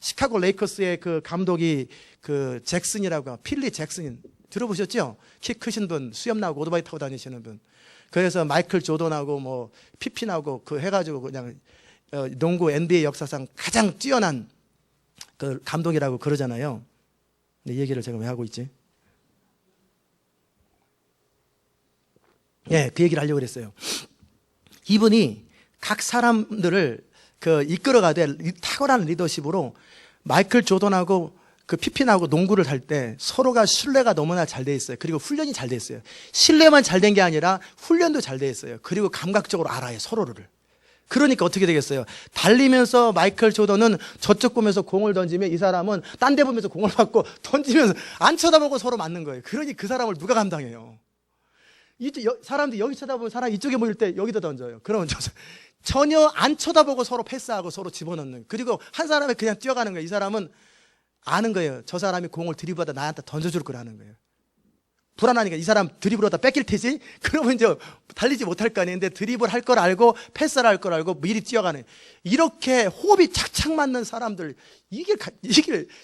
시카고 레이커스의 그 감독이 그 잭슨이라고, 필리 잭슨 들어보셨죠? 키 크신 분, 수염 나고 오토바이 타고 다니시는 분. 그래서 마이클 조던하고 뭐 피핀하고 그 해가지고 그냥 농구 NBA 역사상 가장 뛰어난 그 감독이라고 그러잖아요. 이 얘기를 제가 왜 하고 있지? 예, 그 얘기를 하려고 그랬어요. 이분이 각 사람들을 그 이끌어가되 탁월한 리더십으로 마이클 조던하고 그 피핀하고 농구를 할 때 서로가 신뢰가 너무나 잘 돼 있어요. 그리고 훈련이 잘 돼 있어요. 신뢰만 잘 된 게 아니라 훈련도 잘 돼 있어요. 그리고 감각적으로 알아요, 서로를. 그러니까 어떻게 되겠어요? 달리면서 마이클 조던은 저쪽 보면서 공을 던지면 이 사람은 딴 데 보면서 공을 받고 던지면서 안 쳐다보고 서로 맞는 거예요. 그러니 그 사람을 누가 감당해요? 사람들이 여기 쳐다보면 사람 이쪽에 모일 때 여기다 던져요. 그러면 전혀 안 쳐다보고 서로 패스하고 서로 집어넣는. 그리고 한 사람이 그냥 뛰어가는 거예요. 이 사람은 아는 거예요. 저 사람이 공을 드리블하다 나한테 던져줄 거라는 거예요. 불안하니까 이 사람 드리블하다 뺏길 테지? 그러면 이제 달리지 못할 거 아니에요. 근데 드리블 할 걸 알고 패스를 할 걸 알고 미리 뛰어가는. 이렇게 호흡이 착착 맞는 사람들, 이게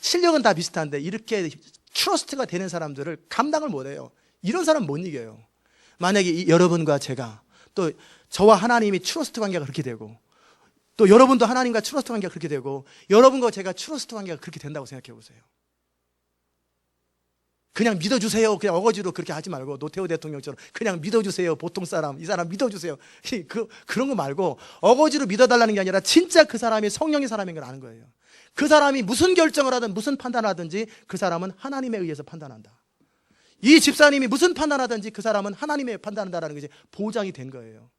실력은 다 비슷한데 이렇게 트러스트가 되는 사람들을 감당을 못 해요. 이런 사람 못 이겨요. 만약에 여러분과 제가 또 저와 하나님이 트러스트 관계가 그렇게 되고 또 여러분도 하나님과 트러스트 관계가 그렇게 되고 여러분과 제가 트러스트 관계가 그렇게 된다고 생각해 보세요. 그냥 믿어주세요. 그냥 어거지로 그렇게 하지 말고 노태우 대통령처럼 그냥 믿어주세요. 보통 사람, 이 사람 믿어주세요. 그런 거 말고 어거지로 믿어달라는 게 아니라 진짜 그 사람이 성령의 사람인 걸 아는 거예요. 그 사람이 무슨 결정을 하든 무슨 판단을 하든지 그 사람은 하나님에 의해서 판단한다. 이 집사님이 무슨 판단하든지 그 사람은 하나님의 판단한다라는 것이 보장이 된 거예요.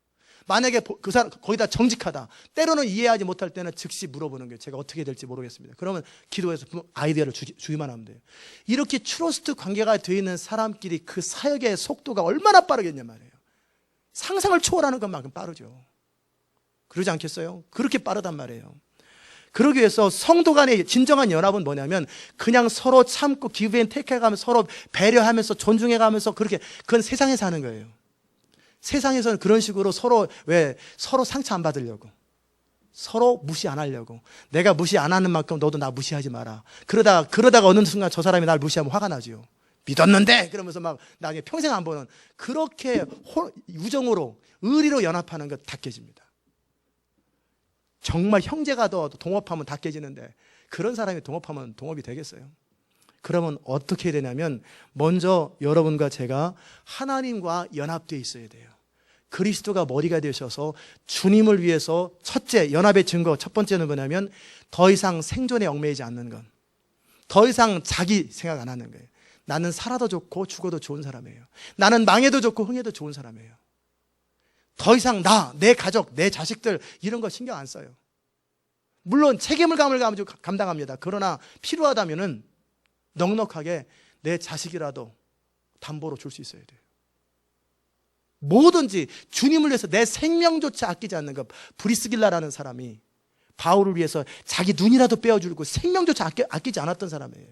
만약에 그 사람 거기다 정직하다, 때로는 이해하지 못할 때는 즉시 물어보는 거예요. 제가 어떻게 될지 모르겠습니다. 그러면 기도해서 아이디어를 주기만 하면 돼요. 이렇게 트러스트 관계가 되어 있는 사람끼리 그 사역의 속도가 얼마나 빠르겠냐 말이에요. 상상을 초월하는 것만큼 빠르죠. 그러지 않겠어요? 그렇게 빠르단 말이에요. 그러기 위해서 성도 간의 진정한 연합은 뭐냐면 그냥 서로 참고 give and take 해가면서 서로 배려하면서 존중해가면서 그건 세상에서 하는 거예요. 세상에서는 그런 식으로 서로 상처 안 받으려고, 서로 무시 안 하려고, 내가 무시 안 하는 만큼 너도 나 무시하지 마라. 그러다가 어느 순간 저 사람이 날 무시하면 화가 나죠. 믿었는데 그러면서 막 나중에 평생 안 보는, 그렇게 우정으로 의리로 연합하는 것 다 깨집니다. 정말 형제가 더 동업하면 다 깨지는데 그런 사람이 동업하면 동업이 되겠어요? 그러면 어떻게 되냐면 먼저 여러분과 제가 하나님과 연합되어 있어야 돼요. 그리스도가 머리가 되셔서 주님을 위해서 첫째 연합의 증거, 첫 번째는 뭐냐면 더 이상 생존에 얽매이지 않는 것. 더 이상 자기 생각 안 하는 거예요. 나는 살아도 좋고 죽어도 좋은 사람이에요. 나는 망해도 좋고 흥해도 좋은 사람이에요. 더 이상 내 가족, 내 자식들 이런 거 신경 안 써요. 물론 책임을 감당합니다. 그러나 필요하다면은 넉넉하게 내 자식이라도 담보로 줄 수 있어야 돼요. 뭐든지 주님을 위해서 내 생명조차 아끼지 않는 것. 브리스길라라는 사람이 바울을 위해서 자기 눈이라도 빼어주고 생명조차 아끼지 않았던 사람이에요.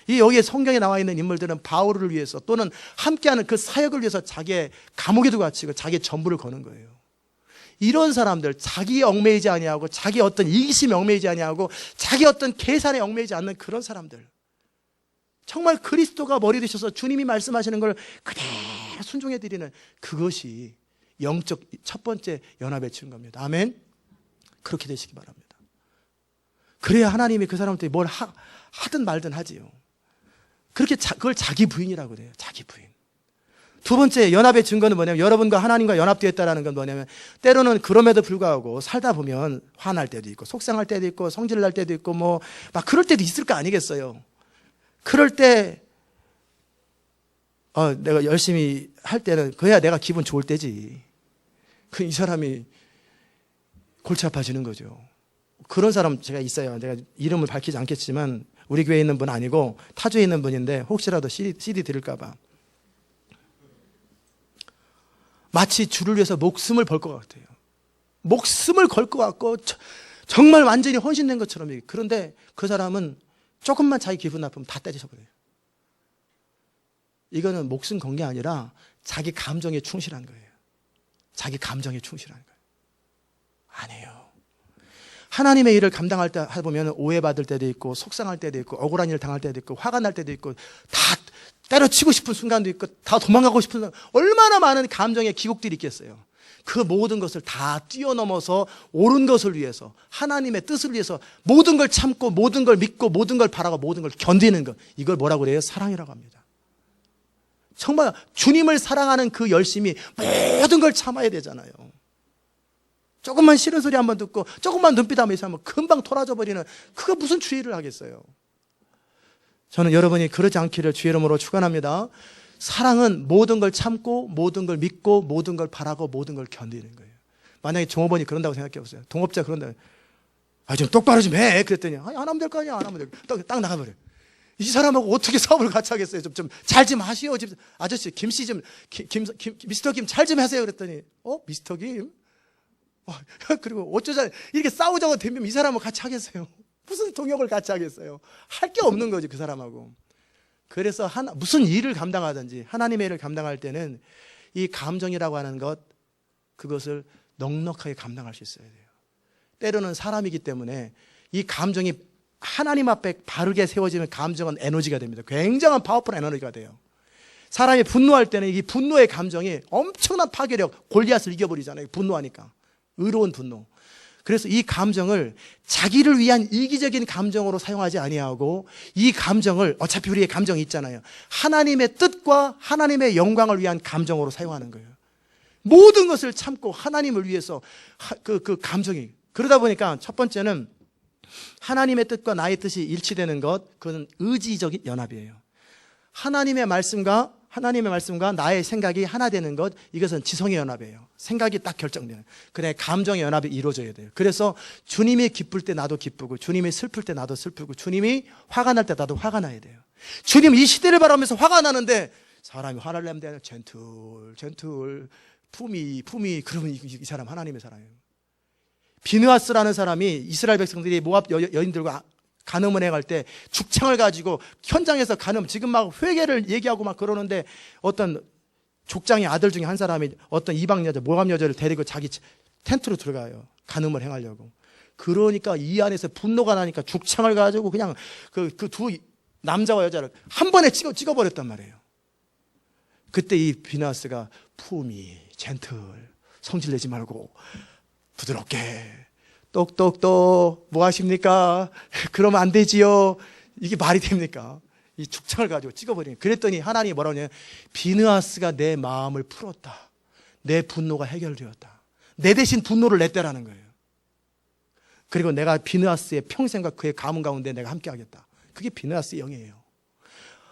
여기에 성경에 나와 있는 인물들은 바울을 위해서 또는 함께하는 그 사역을 위해서 자기의 감옥에도 갇히고 자기의 전부를 거는 거예요. 이런 사람들, 자기에 얽매이지 아니하고 자기 어떤 이기심에 얽매이지 아니하고 자기 어떤 계산에 얽매이지 않는 그런 사람들, 정말 그리스도가 머리 되셔서 주님이 말씀하시는 걸 그대로 순종해 드리는 그것이 영적 첫 번째 연합의 증거입니다. 아멘. 그렇게 되시기 바랍니다. 그래야 하나님이 그 사람한테 뭘 하든 말든 하지요. 그걸 자기 부인이라고 그래요. 자기 부인. 두 번째 연합의 증거는 뭐냐면 여러분과 하나님과 연합되었다는 건 뭐냐면 때로는 그럼에도 불구하고 살다 보면 화날 때도 있고 속상할 때도 있고 성질 날 때도 있고 뭐 막 그럴 때도 있을 거 아니겠어요. 그럴 때 내가 열심히 할 때는 그래야 내가 기분 좋을 때지. 이 사람이 골치 아파지는 거죠. 그런 사람 제가 있어요. 내가 이름을 밝히지 않겠지만 우리 교회에 있는 분 아니고 타주에 있는 분인데 혹시라도 CD 드릴까 봐 마치 주를 위해서 목숨을 걸 것 같아요. 목숨을 걸 것 같고 정말 완전히 헌신된 것처럼. 그런데 그 사람은 조금만 자기 기분 나쁘면 다 때리셔버려요. 이거는 목숨 건 게 아니라 자기 감정에 충실한 거예요. 자기 감정에 충실한 거예요. 아니에요. 하나님의 일을 감당할 때 보면 오해받을 때도 있고, 속상할 때도 있고, 억울한 일을 당할 때도 있고, 화가 날 때도 있고, 다 때려치고 싶은 순간도 있고, 다 도망가고 싶은 순간, 얼마나 많은 감정의 기복들이 있겠어요. 그 모든 것을 다 뛰어넘어서 옳은 것을 위해서, 하나님의 뜻을 위해서 모든 걸 참고, 모든 걸 믿고, 모든 걸 바라고, 모든 걸 견디는 것, 이걸 뭐라고 그래요? 사랑이라고 합니다. 정말 주님을 사랑하는 그 열심이 모든 걸 참아야 되잖아요. 조금만 싫은 소리 한번 듣고, 조금만 눈빛 한번 있으면 금방 돌아져 버리는, 그거 무슨 주의를 하겠어요. 저는 여러분이 그러지 않기를 주의 이름으로 축원합니다. 사랑은 모든 걸 참고, 모든 걸 믿고, 모든 걸 바라고, 모든 걸 견디는 거예요. 만약에 종업원이 그런다고 생각해 보세요. 동업자 그런다. 좀 똑바로 좀 해. 그랬더니, 안 하면 될 거 아니야. 안 하면 될 거. 딱 나가버려. 이 사람하고 어떻게 사업을 같이 하겠어요? 잘 좀 하시오. 아저씨, 김씨 미스터 김 잘 좀 하세요. 그랬더니, 미스터 김? 그리고 어쩌자, 이렇게 싸우자고 되면 이 사람하고 같이 하겠어요? 무슨 동역을 같이 하겠어요? 할 게 없는 거지, 그 사람하고. 그래서 무슨 일을 감당하든지 하나님의 일을 감당할 때는 이 감정이라고 하는 것, 그것을 넉넉하게 감당할 수 있어야 돼요. 때로는 사람이기 때문에 이 감정이 하나님 앞에 바르게 세워지면 감정은 에너지가 됩니다. 굉장한 파워풀 에너지가 돼요. 사람이 분노할 때는 이 분노의 감정이 엄청난 파괴력, 골리앗을 이겨버리잖아요. 분노하니까. 의로운 분노. 그래서 이 감정을 자기를 위한 이기적인 감정으로 사용하지 아니하고, 이 감정을, 어차피 우리의 감정이 있잖아요, 하나님의 뜻과 하나님의 영광을 위한 감정으로 사용하는 거예요. 모든 것을 참고 하나님을 위해서 그 감정이. 그러다 보니까 첫 번째는 하나님의 뜻과 나의 뜻이 일치되는 것, 그건 의지적인 연합이에요. 하나님의 말씀과 나의 생각이 하나 되는 것, 이것은 지성의 연합이에요. 생각이 딱 결정되는. 그래, 감정의 연합이 이루어져야 돼요. 그래서 주님이 기쁠 때 나도 기쁘고, 주님이 슬플 때 나도 슬프고, 주님이 화가 날 때 나도 화가 나야 돼요. 주님 이 시대를 바라면서 화가 나는데, 사람이 화를 내면 돼요. 젠틀, 품위. 그러면 이 사람 하나님의 사람이에요. 비느하스라는 사람이 이스라엘 백성들이 모압 여인들과 간음을 해갈 때 죽창을 가지고 현장에서 지금 막 회개를 얘기하고 막 그러는데, 어떤 족장의 아들 중에 한 사람이 어떤 이방 여자, 모압 여자를 데리고 자기 텐트로 들어가요. 간음을 행하려고. 그러니까 이 안에서 분노가 나니까 죽창을 가지고 그냥 그 두 남자와 여자를 한 번에 찍어버렸단 말이에요. 그때 이 비느하스가 품위, 젠틀, 성질내지 말고 부드럽게, 똑똑똑, 뭐 하십니까? 그러면 안 되지요. 이게 말이 됩니까? 이 죽창을 가지고 찍어버리는. 그랬더니 하나님이 뭐라고 하냐면, 비느하스가 내 마음을 풀었다. 내 분노가 해결되었다. 내 대신 분노를 냈다라는 거예요. 그리고 내가 비느하스의 평생과 그의 가문 가운데 내가 함께 하겠다. 그게 비느하스의 영이에요.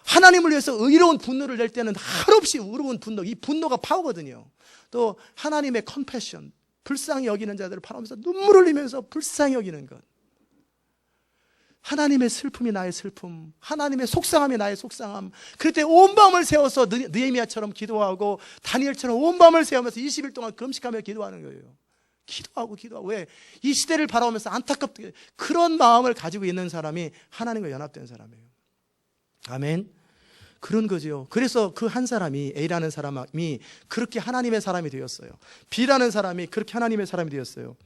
하나님을 위해서 의로운 분노를 낼 때는 한없이 의로운 분노, 이 분노가 파워거든요. 또 하나님의 컴패션, 불쌍히 여기는 자들을 바라보면서 눈물 흘리면서 불쌍히 여기는 것. 하나님의 슬픔이 나의 슬픔, 하나님의 속상함이 나의 속상함. 그럴 때 온 밤을 세워서 느헤미야처럼 기도하고, 다니엘처럼 온 밤을 세우면서 20일 동안 금식하며 기도하는 거예요. 기도하고. 왜? 이 시대를 바라보면서 안타깝게 그런 마음을 가지고 있는 사람이 하나님과 연합된 사람이에요. 아멘. 그런 거죠. 그래서 그 한 사람이, A라는 사람이 그렇게 하나님의 사람이 되었어요. B라는 사람이 그렇게 하나님의 사람이 되었어요.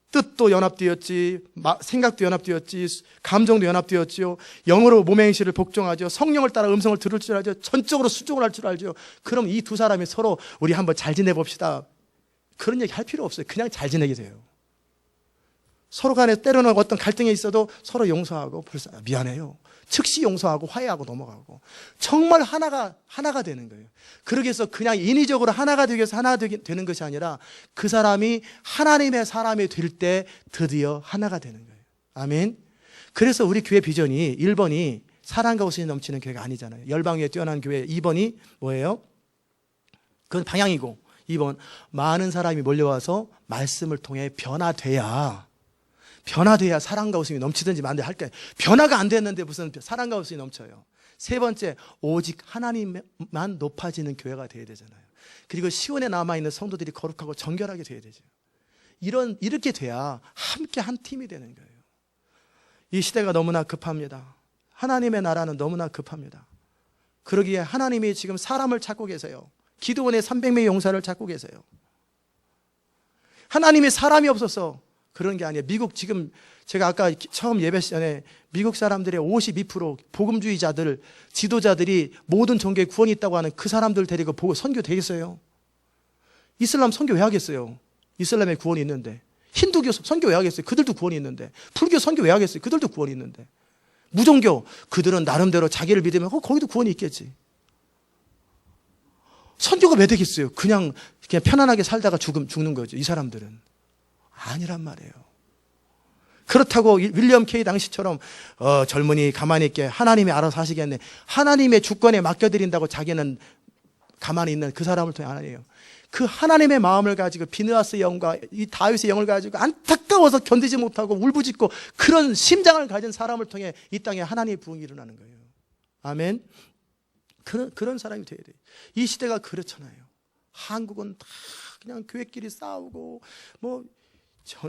뜻도 연합되었지, 생각도 연합되었지, 감정도 연합되었지요. 영으로 몸의 행실을 복종하죠. 성령을 따라 음성을 들을 줄 알죠. 전적으로 순종을 할 줄 알죠. 그럼 이 두 사람이 서로 우리 한번 잘 지내봅시다, 그런 얘기 할 필요 없어요. 그냥 잘 지내게 돼요. 서로 간에 때로는 어떤 갈등이 있어도 서로 용서하고, 미안해요, 즉시 용서하고 화해하고 넘어가고, 정말 하나가 되는 거예요. 그러기 위해서 그냥 인위적으로 하나가 되기 위해서 하나가 되는 것이 아니라, 그 사람이 하나님의 사람이 될 때 드디어 하나가 되는 거예요. 아멘. 그래서 우리 교회 비전이 1번이 사랑과 웃음이 넘치는 교회가 아니잖아요. 열방 위에 뛰어난 교회. 2번이 뭐예요? 그건 방향이고, 2번 많은 사람이 몰려와서 말씀을 통해 변화돼야 사랑과 웃음이 넘치든지 만들 할때, 변화가 안 됐는데 무슨 사랑과 웃음이 넘쳐요. 세 번째, 오직 하나님만 높아지는 교회가 되어야 되잖아요. 그리고 시온에 남아있는 성도들이 거룩하고 정결하게 되어야 되죠. 이렇게 돼야 함께 한 팀이 되는 거예요. 이 시대가 너무나 급합니다. 하나님의 나라는 너무나 급합니다. 그러기에 하나님이 지금 사람을 찾고 계세요. 기드온의 300명의 용사를 찾고 계세요. 하나님의 사람이 없어서 그런 게 아니에요. 미국 지금 제가 아까 처음 예배 시간에 미국 사람들의 52% 복음주의자들, 지도자들이 모든 종교에 구원이 있다고 하는 그 사람들 데리고 보고 선교 되겠어요? 이슬람 선교 왜 하겠어요? 이슬람에 구원이 있는데. 힌두교 선교 왜 하겠어요? 그들도 구원이 있는데. 불교 선교 왜 하겠어요? 그들도 구원이 있는데. 무종교, 그들은 나름대로 자기를 믿으면 거기도 구원이 있겠지. 선교가 왜 되겠어요? 그냥 편안하게 살다가 죽는 거죠. 이 사람들은. 아니란 말이에요. 그렇다고 윌리엄 K 당시처럼 젊은이 가만히 있게 하나님이 알아서 하시겠네. 하나님의 주권에 맡겨드린다고 자기는 가만히 있는 그 사람을 통해 아니에요. 그 하나님의 마음을 가지고 비느하스의 영과 이 다윗의 영을 가지고 안타까워서 견디지 못하고 울부짖고 그런 심장을 가진 사람을 통해 이 땅에 하나님의 부흥이 일어나는 거예요. 아멘. 그런 사람이 돼야 돼요. 이 시대가 그렇잖아요. 한국은 다 그냥 교회끼리 싸우고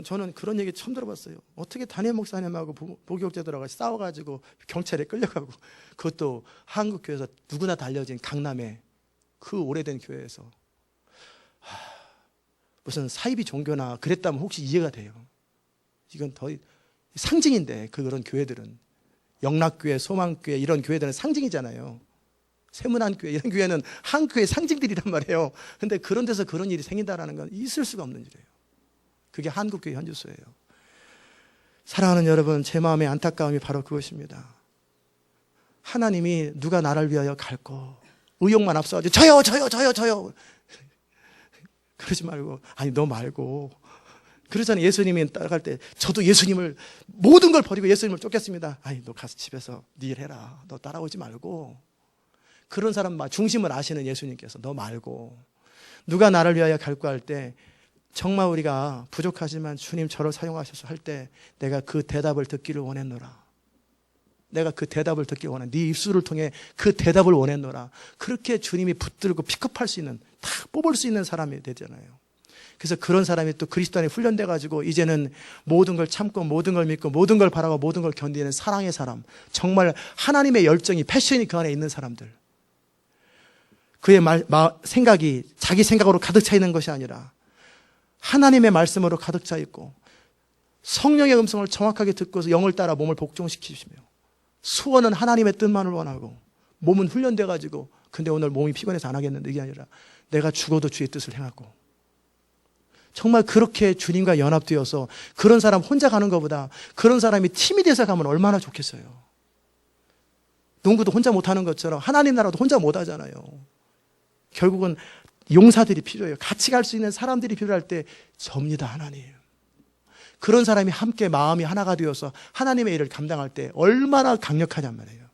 저는 그런 얘기 처음 들어봤어요. 어떻게 담임 목사님하고 목욕자들하고 싸워가지고 경찰에 끌려가고, 그것도 한국 교회에서 누구나 달려진 강남에 그 오래된 교회에서. 무슨 사이비 종교나 그랬다면 혹시 이해가 돼요. 이건 더 상징인데, 그런 교회들은 영락교회, 소망교회 이런 교회들은 상징이잖아요. 세문안교회 이런 교회는 한국교회의 상징들이란 말이에요. 근데 그런 데서 그런 일이 생긴다는 건 있을 수가 없는 일이에요. 그게 한국교회 현주소예요. 사랑하는 여러분, 제 마음의 안타까움이 바로 그것입니다. 하나님이 누가 나를 위하여 갈고 의욕만 앞서가지고 저요 그러지 말고, 아니 너 말고, 그러잖아요. 예수님이 따라갈 때 저도 예수님을 모든 걸 버리고 예수님을 쫓겠습니다. 아니 너 가서 집에서 네 일 해라. 너 따라오지 말고. 그런 사람 중심을 아시는 예수님께서 너 말고, 누가 나를 위하여 갈고 할 때 정말 우리가 부족하지만 주님 저를 사용하셔서 할 때 내가 그 대답을 듣기를 원했노라. 내가 그 대답을 듣기를 원해. 네 입술을 통해 그 대답을 원했노라. 그렇게 주님이 붙들고 픽업할 수 있는, 다 뽑을 수 있는 사람이 되잖아요. 그래서 그런 사람이 또 그리스도 안에 훈련돼 가지고 이제는 모든 걸 참고 모든 걸 믿고 모든 걸 바라고 모든 걸 견디는 사랑의 사람, 정말 하나님의 열정이, 패션이 그 안에 있는 사람들. 그의 생각이 자기 생각으로 가득 차 있는 것이 아니라 하나님의 말씀으로 가득 차 있고 성령의 음성을 정확하게 듣고서 영을 따라 몸을 복종시키시며, 수원은 하나님의 뜻만을 원하고 몸은 훈련돼 가지고, 근데 오늘 몸이 피곤해서 안 하겠는데, 이게 아니라 내가 죽어도 주의 뜻을 행하고, 정말 그렇게 주님과 연합되어서 그런 사람 혼자 가는 것보다 그런 사람이 팀이 돼서 가면 얼마나 좋겠어요. 농구도 혼자 못하는 것처럼 하나님 나라도 혼자 못하잖아요. 결국은 용사들이 필요해요. 같이 갈 수 있는 사람들이 필요할 때 접니다, 하나님. 그런 사람이 함께 마음이 하나가 되어서 하나님의 일을 감당할 때 얼마나 강력하냔 말이에요.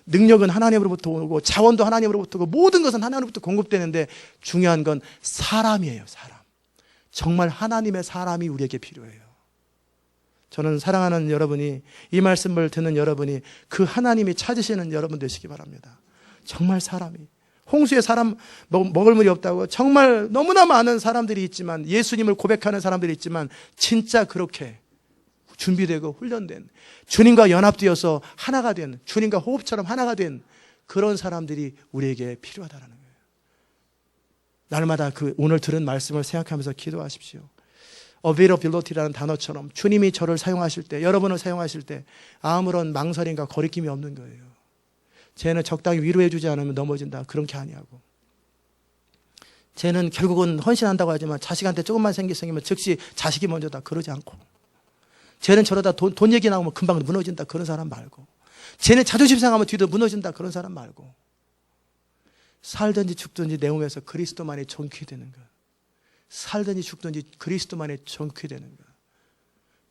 능력은 하나님으로부터 오고 자원도 하나님으로부터 오고 모든 것은 하나님으로부터 공급되는데 중요한 건 사람이에요, 사람. 정말 하나님의 사람이 우리에게 필요해요. 저는 사랑하는 여러분이, 이 말씀을 듣는 여러분이 그 하나님이 찾으시는 여러분 되시기 바랍니다. 정말 사람이. 홍수에 사람 먹을 물이 없다고 정말 너무나 많은 사람들이 있지만, 예수님을 고백하는 사람들이 있지만, 진짜 그렇게 준비되고 훈련된, 주님과 연합되어서 하나가 된, 주님과 호흡처럼 하나가 된 그런 사람들이 우리에게 필요하다는 거예요. 날마다 오늘 들은 말씀을 생각하면서 기도하십시오. availability라는 단어처럼 주님이 저를 사용하실 때, 여러분을 사용하실 때 아무런 망설임과 거리낌이 없는 거예요. 쟤는 적당히 위로해 주지 않으면 넘어진다, 그런 게 아니하고, 쟤는 결국은 헌신한다고 하지만 자식한테 조금만 생기면 즉시 자식이 먼저다, 그러지 않고, 쟤는 저러다 돈 얘기 나오면 금방 무너진다, 그런 사람 말고, 쟤는 자존심 상하면 뒤도 무너진다, 그런 사람 말고, 살든지 죽든지 내 몸에서 그리스도만이 정케 되는 것, 살든지 죽든지 그리스도만이 정케 되는 것,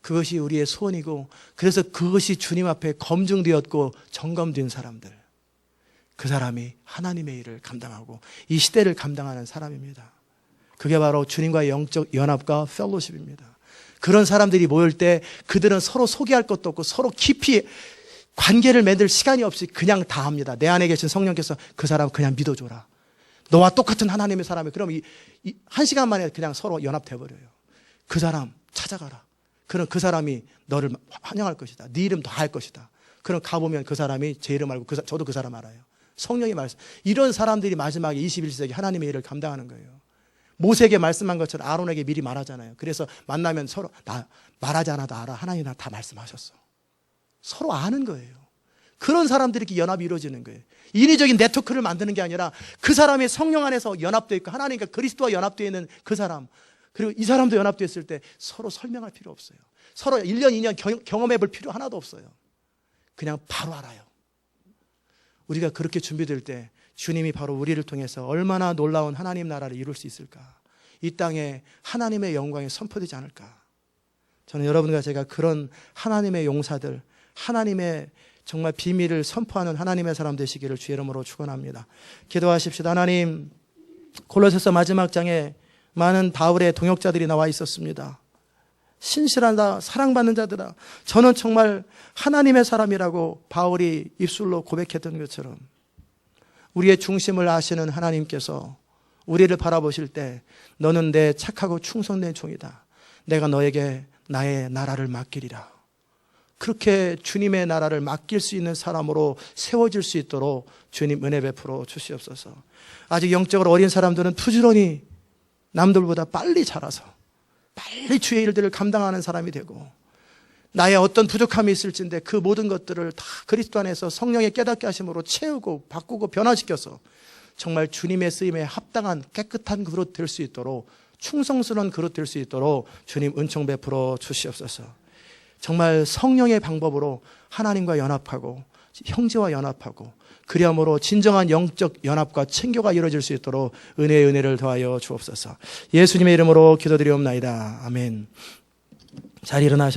그것이 우리의 소원이고, 그래서 그것이 주님 앞에 검증되었고 점검된 사람들, 그 사람이 하나님의 일을 감당하고 이 시대를 감당하는 사람입니다. 그게 바로 주님과의 영적 연합과 펠로십입니다. 그런 사람들이 모일 때 그들은 서로 소개할 것도 없고 서로 깊이 관계를 맺을 시간이 없이 그냥 다 합니다. 내 안에 계신 성령께서 그 사람 그냥 믿어줘라. 너와 똑같은 하나님의 사람이, 그럼 한 시간 만에 그냥 서로 연합돼버려요. 그 사람 찾아가라. 그럼 그 사람이 너를 환영할 것이다. 네 이름 다 할 것이다. 그럼 가보면 그 사람이 제 이름 알고 저도 그 사람 알아요. 성령의 말씀. 이런 사람들이 마지막에 21세기 하나님의 일을 감당하는 거예요. 모세에게 말씀한 것처럼 아론에게 미리 말하잖아요. 그래서 만나면 서로 나 말하지 않아도 알아. 하나님이 나 다 말씀하셨어. 서로 아는 거예요. 그런 사람들이 이렇게 연합이 이루어지는 거예요. 인위적인 네트워크를 만드는 게 아니라 그 사람의 성령 안에서 연합되어 있고 하나님과 그리스도와 연합되어 있는 그 사람, 그리고 이 사람도 연합되었을 때 서로 설명할 필요 없어요. 서로 1년, 2년 경험해 볼 필요 하나도 없어요. 그냥 바로 알아요. 우리가 그렇게 준비될 때 주님이 바로 우리를 통해서 얼마나 놀라운 하나님 나라를 이룰 수 있을까? 이 땅에 하나님의 영광이 선포되지 않을까? 저는 여러분과 제가 그런 하나님의 용사들, 하나님의 정말 비밀을 선포하는 하나님의 사람 되시기를 주의 이름으로 축원합니다. 기도하십시다. 하나님, 골로새서 마지막 장에 많은 바울의 동역자들이 나와 있었습니다. 신실하다, 사랑받는 자들아, 저는 정말 하나님의 사람이라고 바울이 입술로 고백했던 것처럼 우리의 중심을 아시는 하나님께서 우리를 바라보실 때 너는 내 착하고 충성된 종이다. 내가 너에게 나의 나라를 맡기리라. 그렇게 주님의 나라를 맡길 수 있는 사람으로 세워질 수 있도록 주님 은혜 베풀어 주시옵소서. 아직 영적으로 어린 사람들은 부지런히 남들보다 빨리 자라서 빨리 주의 일들을 감당하는 사람이 되고, 나의 어떤 부족함이 있을진데 그 모든 것들을 다 그리스도 안에서 성령의 깨닫게 하심으로 채우고 바꾸고 변화시켜서 정말 주님의 쓰임에 합당한 깨끗한 그릇 될 수 있도록, 충성스러운 그릇 될 수 있도록 주님 은총 베풀어 주시옵소서. 정말 성령의 방법으로 하나님과 연합하고 형제와 연합하고 그리함으로 진정한 영적 연합과 친교가 이루어질 수 있도록 은혜의 은혜를 더하여 주옵소서. 예수님의 이름으로 기도드리옵나이다. 아멘. 잘 일어나셔.